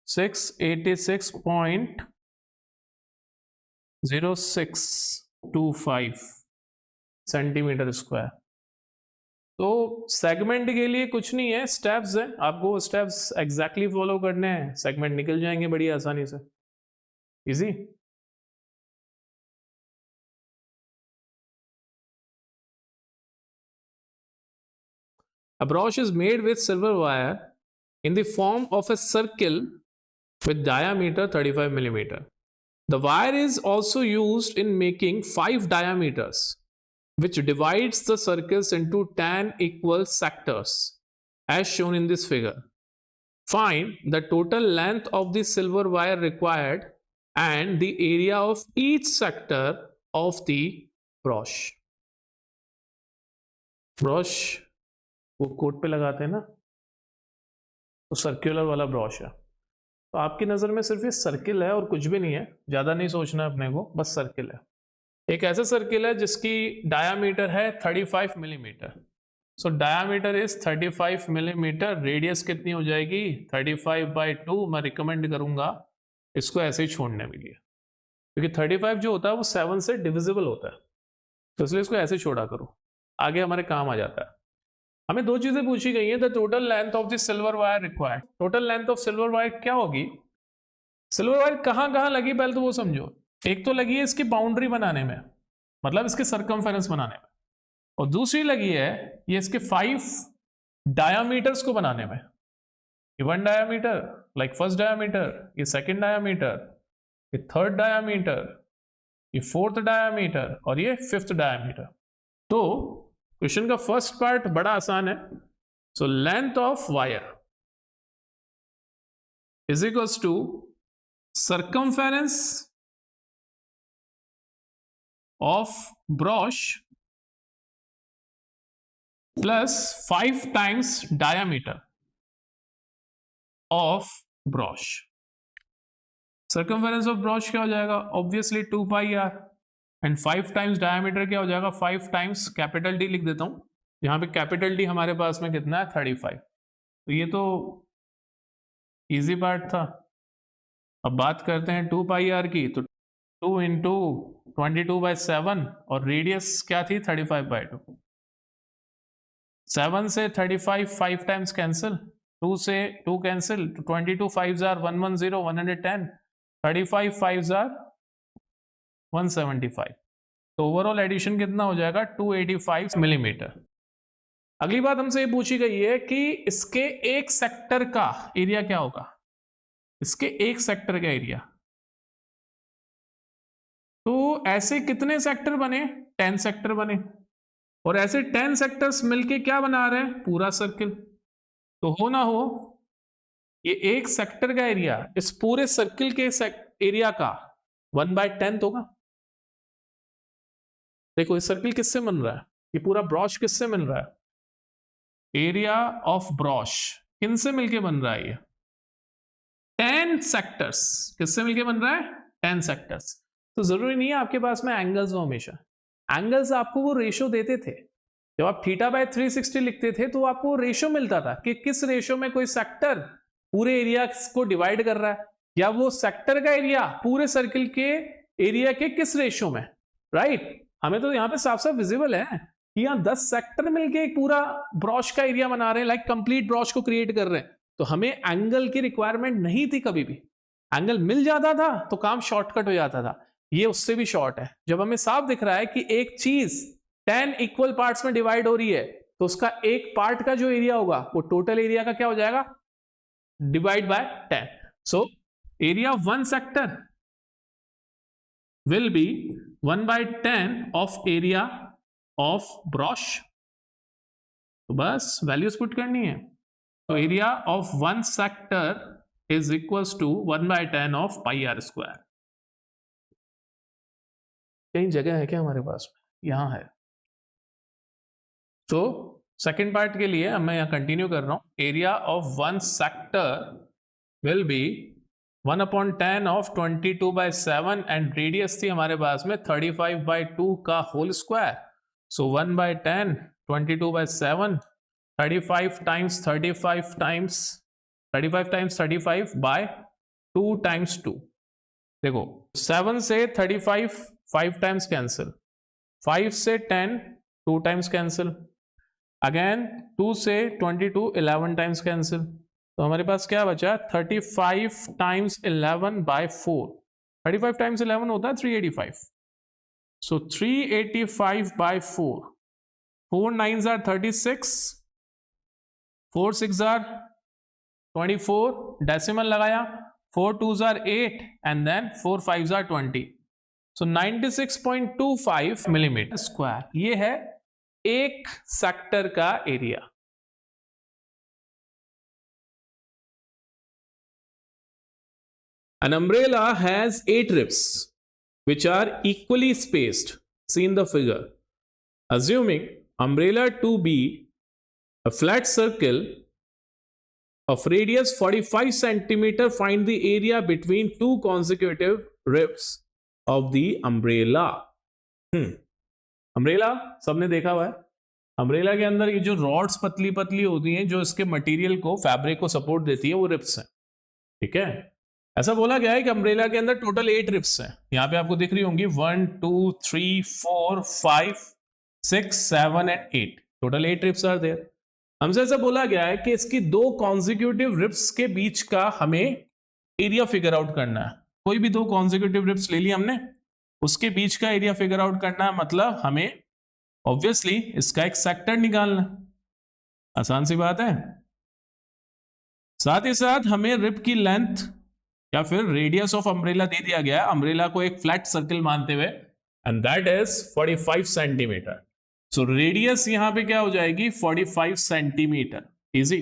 686.0625 सेंटीमीटर स्क्वायर। तो सेगमेंट के लिए कुछ नहीं है, स्टेप्स हैं, आपको स्टेप्स एग्जैक्टली फॉलो करने हैं, सेगमेंट निकल जाएंगे बड़ी आसानी से, easy. A broach is made with silver wire in the form of a circle with diameter 35 millimeter. The wire is also used in making 5 diameters, which divides the circles into 10 equal sectors, as shown in this figure. Find the total length of the silver wire required and the area of each sector of the broach. Broach वो coat पे लगाते हैं ना, तो circular वाला brush है। तो आपकी नज़र में सिर्फ ये सर्किल है और कुछ भी नहीं है, ज़्यादा नहीं सोचना है अपने को, बस सर्किल है। एक ऐसा सर्किल है जिसकी डायामीटर है 35 millimetre. So diameter is 35 millimetre, radius कितनी हो जाएगी 35/2। मैं रिकमेंड करूंगा इसको ऐसे ही छोड़ने के लिए, क्योंकि 35 जो होता है वो 7 से डिविजिबल होता है, तो इसलिए इसको ऐसे छोड़ा करो, आगे हमारे काम आ जाता है। हमें दो चीजें पूछी गई हैं, the total length of the silver wire required. Total length of silver wire क्या होगी, सिल्वर वायर कहां कहां लगी पहले तो वो समझो। एक तो लगी है इसकी बाउंड्री बनाने में, मतलब इसके सर्कमफेरेंस बनाने में, और दूसरी लगी है ये इसके 5 डायामीटर्स को बनाने में। ये 1 डायामीटर लाइक फर्स्ट डायामीटर, ये सेकंड डायामीटर, ये थर्ड डायामीटर, ये फोर्थ डायामीटर और ये 5th डायामीटर। तो क्वेश्चन का फर्स्ट पार्ट बड़ा आसान है। So length of wire is equals to circumference of broach plus 5 times diameter of broach। circumference of broach क्या हो जाएगा, obviously 2 pi r, and 5 times diameter क्या हो जाएगा, 5 टाइम्स कैपिटल D लिख देता हूं, यहां पे कैपिटल D हमारे पास में कितना है 35। तो ये तो इजी पार्ट था। अब बात करते हैं 2 पाई r की, तो 2 इंटू 22/7 और रेडियस क्या थी 35/2। 7 से 35 5 टाइम्स कैंसिल, 2 से 2 cancel, 22 5s are 110 110, 35 5s are 175। तो ओवरऑल एडिशन कितना हो जाएगा 285 मिलीमीटर। अगली बात हमसे ये पूछी गई है कि इसके एक सेक्टर का एरिया क्या होगा, इसके एक सेक्टर का एरिया। तो ऐसे कितने सेक्टर बने, 10 सेक्टर बने, और ऐसे 10 सेक्टर्स मिलके क्या बना रहे हैं, पूरा सर्किल। तो हो ना हो ये एक सेक्टर का एरिया इस पूरे सर्किल के एरिया का 1/10 होगा। देखो इस सर्किल किससे मिल रहा है, ये पूरा ब्रॉश किससे मिल रहा है, एरिया ऑफ ब्रॉश किनसे मिलके बन रहा है, ये 10 सेक्टर्स किससे मिलके बन रहा है, 10 सेक्टर्स। तो जरूरी नहीं है आपके पास में एंगल्स हो, हमेशा एंगल्स आपको वो रेशो देते थे। जब आप θ/360 लिखते थे तो आपको रेशो मिलता था कि किस रेशो में कोई सेक्टर पूरे एरिया को डिवाइड कर रहा है, या वो सेक्टर का एरिया पूरे सर्किल के एरिया के किस रेशो में, राइट। हमें तो यहाँ पे साफ साफ विजिबल है कि यहाँ 10 सेक्टर मिलके एक पूरा ब्रॉश का एरिया बना रहे हैं, लाइक कंप्लीट ब्रॉश को क्रिएट कर रहे हैं। तो हमें एंगल की रिक्वायरमेंट नहीं थी, कभी भी एंगल मिल जाता था तो काम शॉर्टकट हो जाता था। ये उससे भी शॉर्ट है। जब हमें साफ दिख रहा है कि एक चीज 10 इक्वल पार्ट्स में डिवाइड हो रही है, तो उसका एक पार्ट का जो एरिया होगा वो टोटल एरिया का क्या हो जाएगा, divide by 10। So area of one sector will be 1/10 of area of ब्रॉश। तो बस वैल्यूज पुट करनी है। तो area of one sector is equals to 1/10 of pi r square. कहीं जगह है क्या हमारे पास? यहाँ है. तो सेकेंड पार्ट के लिए मैं यहाँ कंटिन्यू कर रहा हूँ. Area of one sector will B 1/10 of 22/7 and radius थी हमारे पास में 35/2 का whole square. So 1/10 22/7 35 times 35 times 35 by 2 times 2. देखो 7 से 35 5 times कैंसिल, 5 से 10 2 times कैंसिल, अगेन 2 से 22 11 times कैंसिल. तो हमारे पास क्या बचा? 35 times 11 by 4. 35 times 11 होता है 385. So 385 by 4. 4 9s are 36. 4 6s are 24. Decimal लगाया. 4 2s are 8 and then 4 5s are 20. So 96.25 millimetre square. ये है एक सेक्टर का area. An umbrella has 8 ribs which are equally spaced. See in the figure. Assuming umbrella to be a flat circle of radius 45 centimeter, find the area between two consecutive ribs of the umbrella. Umbrella सबने देखा हुआ है. Umbrella के अंदर ये जो rods पतली पतली होती हैं जो इसके मटेरियल को, फैब्रिक को सपोर्ट देती है, वो रिब्स हैं. ठीक है. ऐसा बोला गया है कि अम्ब्रेला के अंदर टोटल 8 रिब्स हैं. यहां पे आपको दिख रही होंगी 1 2 3 4 5 6 7 and 8. Total 8 ribs are there. हमसे ऐसा बोला गया है कि इसकी 2 कॉन्जिक्यूटिव रिब्स के बीच का हमें एरिया फिगर आउट करना है. कोई भी 2 कॉन्जिक्यूटिव रिब्स ले ली हमने, उसके बीच का एरिया फिगर आउट करना है. मतलब हमें ऑब्वियसली इसका एक सेक्टर निकालना. आसान सी बात है. साथ ही साथ हमें रिब की लेंथ या फिर रेडियस ऑफ अम्ब्रेला दे दिया गया है, अम्ब्रेला को एक फ्लैट सर्कल मानते हुए, and that is 45 centimetre. So radius यहां पे क्या हो जाएगी? 45 सेंटीमीटर. इजी.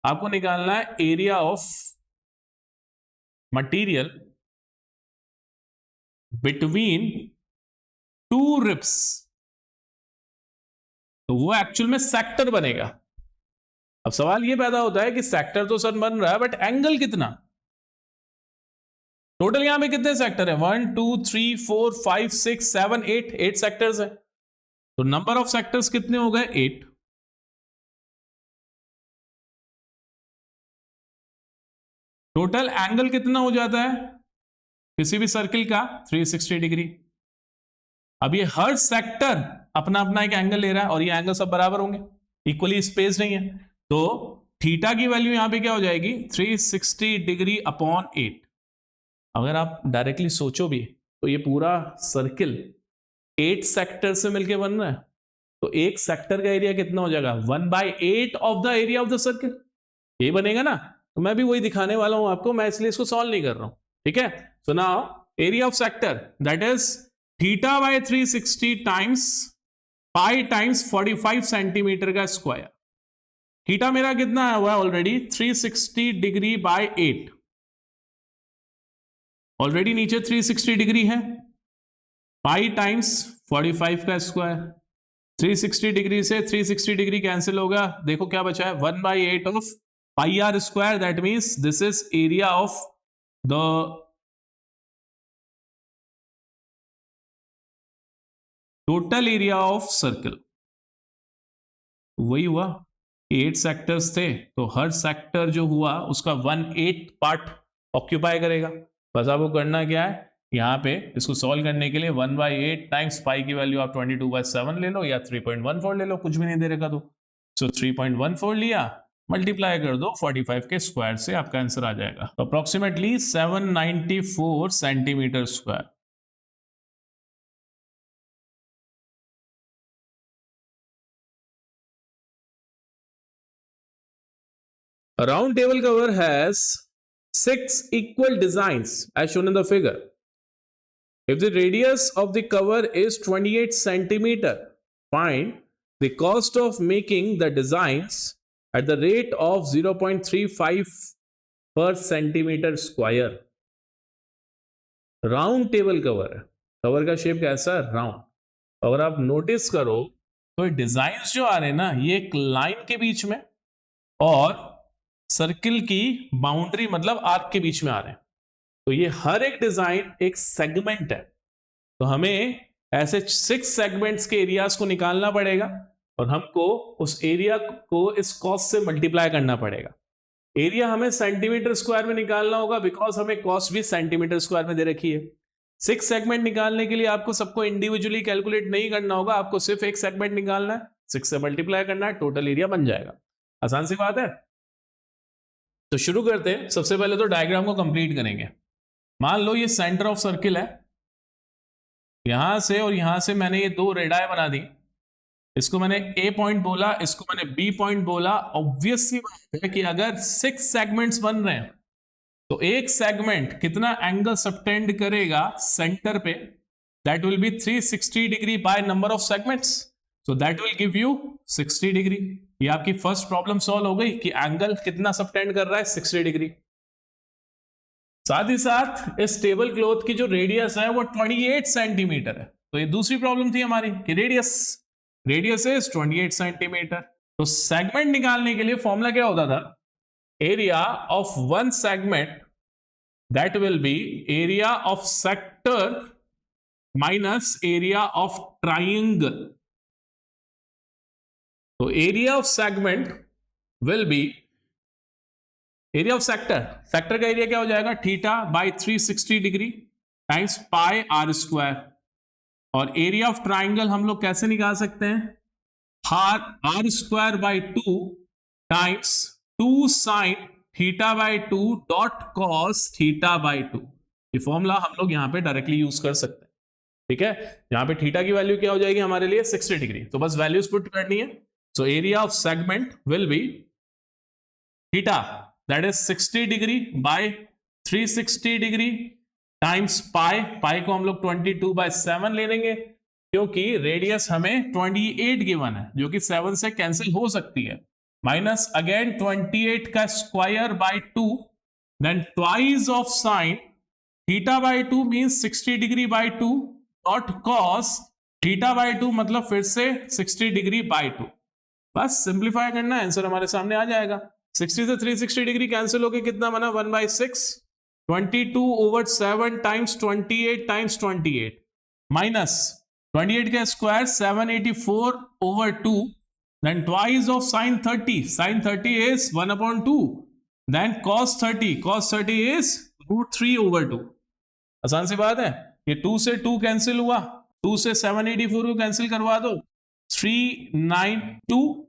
आपको निकालना है area of material between 2 ribs. तो वो एक्चुअल में सेक्टर बनेगा. अब सवाल ये पैदा होता है कि सेक्टर तो सर बन रहा है, बट एंगल कितना? टोटल यहां पे कितने सेक्टर है? 1 2 3 4 5 6 7 8. 8 सेक्टर्स है. तो नंबर ऑफ सेक्टर्स कितने हो गए? 8. टोटल एंगल कितना हो जाता है किसी भी सर्किल का? 360 डिग्री. अब ये हर सेक्टर अपना अपना एक एंगल ले रहा है और ये एंगल सब बराबर होंगे, इक्वली स्पेस नहीं है. तो थीटा की वैल्यू यहां पे क्या हो जाएगी? 360 डिग्री अपॉन 8. अगर आप डायरेक्टली सोचो भी तो ये पूरा सर्किल 8 सेक्टर से मिलके बन रहा है. तो एक सेक्टर का एरिया कितना हो जाएगा? 1/8 of the area of the circle. ये बनेगा ना. तो मैं भी वही दिखाने वाला हूं आपको, मैं इसलिए इसको सॉल्व नहीं कर रहा हूं. ठीक है. सो now area of sector that is theta by 360 times pi times 45 centimetre का स्क्वायर. थीटा मेरा कितना हुआ है ऑलरेडी? 360 degree by 8. ऑलरेडी नीचे 360 डिग्री है. पाई टाइम्स 45 का स्क्वायर. 360 डिग्री से 360 डिग्री कैंसिल होगा. देखो क्या बचा है? 1/8 of pi r square. That means this is area of the total area of circle. वही हुआ. 8 सेक्टर्स थे तो हर सेक्टर जो हुआ उसका 1/8 पार्ट ऑक्यूपाई करेगा. बस आपको करना क्या है? यहां पे इसको सॉल्व करने के लिए 1/8 टाइम्स पाई की वैल्यू आप 22/7 ले लो या 3.14 ले लो, कुछ भी नहीं दे रखा तो. सो 3.14 लिया, मल्टीप्लाई कर दो 45 के स्क्वायर से, आपका आंसर आ जाएगा. तो approximately 794 centimetre square. A round table cover has 6 equal designs as shown in the figure. If the radius of the cover is 28 centimeter, find the cost of making the designs at the rate of 0.35 पर centimetre square. Round table cover है, cover का shape कैसा है, round. अगर आप notice करो तो design जो आ रहे हैं ना, ये एक लाइन के बीच में और सर्किल की बाउंड्री मतलब आर्क के बीच में आ रहे हैं। तो ये हर एक डिजाइन एक सेगमेंट है, तो हमें ऐसे 6 सेगमेंट्स के एरियाज को निकालना पड़ेगा और हमको उस एरिया को इस कॉस्ट से मल्टीप्लाई करना पड़ेगा। एरिया हमें सेंटीमीटर स्क्वायर में निकालना होगा बिकॉज हमें कॉस्ट भी सेंटीमीटर स्क्वायर में दे रखी है। 6 सेगमेंट निकालने के लिए आपको सबको इंडिविजुअली कैलकुलेट नहीं करना होगा, आपको सिर्फ एक सेगमेंट निकालना है, 6 से मल्टीप्लाई करना है, टोटल एरिया बन जाएगा। आसान सी बात है। तो शुरू करते हैं। सबसे पहले तो डायग्राम को कंप्लीट करेंगे। मान लो ये सेंटर ऑफ सर्किल है, यहां से और यहां से मैंने ये 2 रेडाई बना दी। इसको मैंने ए पॉइंट बोला, इसको मैंने बी पॉइंट बोला। ऑब्वियस सी बात है कि अगर 6 सेगमेंट्स बन रहे हैं तो एक सेगमेंट कितना एंगल सबटेंड करेगा सेंटर पे, that will B 360 degree by number of segments, so that will give you 60 degree. ये आपकी फर्स्ट प्रॉब्लम सॉल्व हो गई कि एंगल कितना सबटेंड कर रहा है, 60 डिग्री। साथ ही साथ इस टेबल क्लॉथ की जो रेडियस है वो 28 सेंटीमीटर है। तो ये दूसरी प्रॉब्लम थी हमारी कि रेडियस इज 28 सेंटीमीटर। तो सेगमेंट निकालने के लिए फॉर्मूला क्या होता था, area of one segment that will be area of sector minus area of triangle. तो area of segment will be area of sector का एरिया क्या हो जाएगा, theta by 360 degree times pi r square. और area of triangle हम लोग कैसे निकाल सकते हैं, r square by 2 times 2 sine theta by 2 dot cos theta by 2। ये फॉर्मूला हम लोग यहां पे डायरेक्टली यूज कर सकते हैं। ठीक है, यहां पे थीटा की वैल्यू क्या हो जाएगी हमारे लिए, 60 डिग्री। तो बस वैल्यूज पुट करनी है। So area of segment will be theta that is 60 degree by 360 degree times पाई को हम लोग 22/7 ले लेंगे क्योंकि रेडियस हमें 28 गिवन है जो कि 7 से कैंसिल हो सकती है, माइनस अगेन 28 का square by 2 then twice of sine theta by 2 means 60 degree by 2 dot cos theta by 2 मतलब फिर से 60 डिग्री बाय 2। बस सिंप्लीफाई करना, आंसर हमारे सामने आ जाएगा। 60 से 360 डिग्री कैंसिल होकर कितना बना, 1/6, 22/7 टाइम्स 28 टाइम्स 28 माइनस 28 का square 784/2 then twice of sin 30 is 1/2 then cos 30 is √3/2। आसान सी बात है। ये 2 से 2 कैंसिल हुआ, 2 से 784 को कैंसिल करवा दो, 392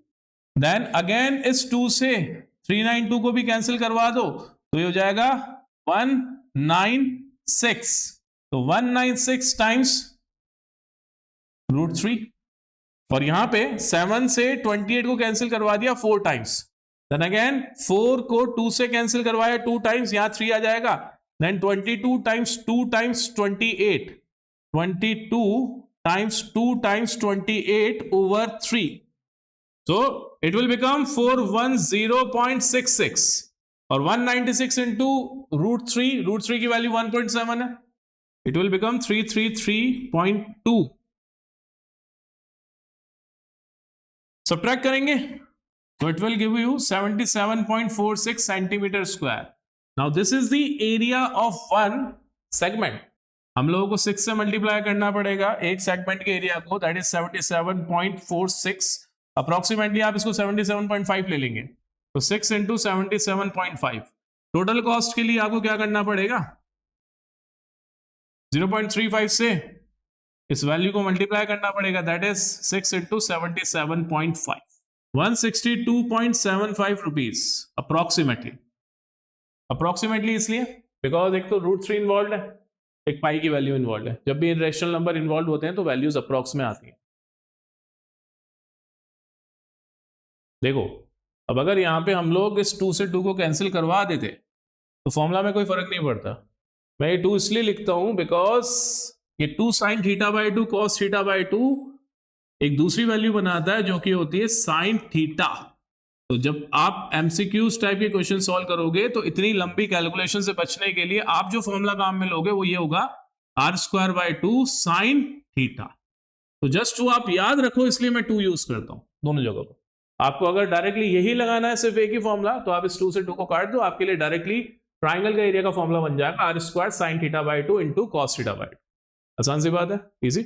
देन अगेन इस 2 से 392 को भी कैंसिल करवा दो तो ये हो जाएगा 196। तो 196 टाइम्स √3 और यहां पे 7 से 28 को कैंसिल करवा दिया 4 टाइम्स, देन अगेन 4 को 2 से कैंसिल करवाया 2 टाइम्स, यहां 3 आ जाएगा, then 22 times 2 times 28, 22 times 2 times 28/3, so it will become 410.66 और 196 इंटू √3 की वैल्यू 1.7 है, इट विल बिकम 333.2। सब्ट्रैक्ट करेंगे तो it will give you 77.46 centimetre square. Now this is the area of one segment. हम लोगों को 6 से मल्टीप्लाई करना पड़ेगा एक सेगमेंट के एरिया को, दैट इज 77.46। अप्रोक्सीमेटली आप इसको 77.5 ले लेंगे तो 6 इंटू 77.5। टोटल कॉस्ट के लिए आपको क्या करना पड़ेगा, 0.35 से इस वैल्यू को मल्टीप्लाई करना पड़ेगा, that is 6 into 77.5, 162.75 rupees approximately इसलिए बिकॉज एक तो √3 इन्वॉल्व है, एक पाई की वैल्यू इन्वॉल्व है। जब भी रेशनल नंबर इन्वॉल्व होते हैं तो वैल्यूज अप्रोक्स में आती हैं। देखो अब अगर यहां पे हम लोग इस 2 से 2 को कैंसिल करवा देते तो फॉर्मूला में कोई फर्क नहीं पड़ता। मैं ये 2 इसलिए लिखता हूं बिकॉज ये 2 sine theta by 2 cos theta by 2 एक दूसरी वैल्यू बनाता है जो कि होती है साइन थीटा। तो जब आप एमसीक्यूज टाइप के क्वेश्चन सॉल्व करोगे तो इतनी लंबी कैलकुलेशन से बचने के लिए आप जो फॉर्मूला काम में लोगे वो ये होगा r²/2 sin थीटा। तो जस्ट वो आप याद रखो, इसलिए मैं 2 यूज करता हूं दोनों जगह पर। आपको अगर डायरेक्टली यही लगाना है सिर्फ एक ही फॉर्मूला, तो आप इस 2 से 2 को काट दो, आपके लिए डायरेक्टली ट्राइंगल का एरिया का फॉर्मूला बन जाएगा r² sin θ/2 इंटू cos θ/2। आसान सी बात है, इजी।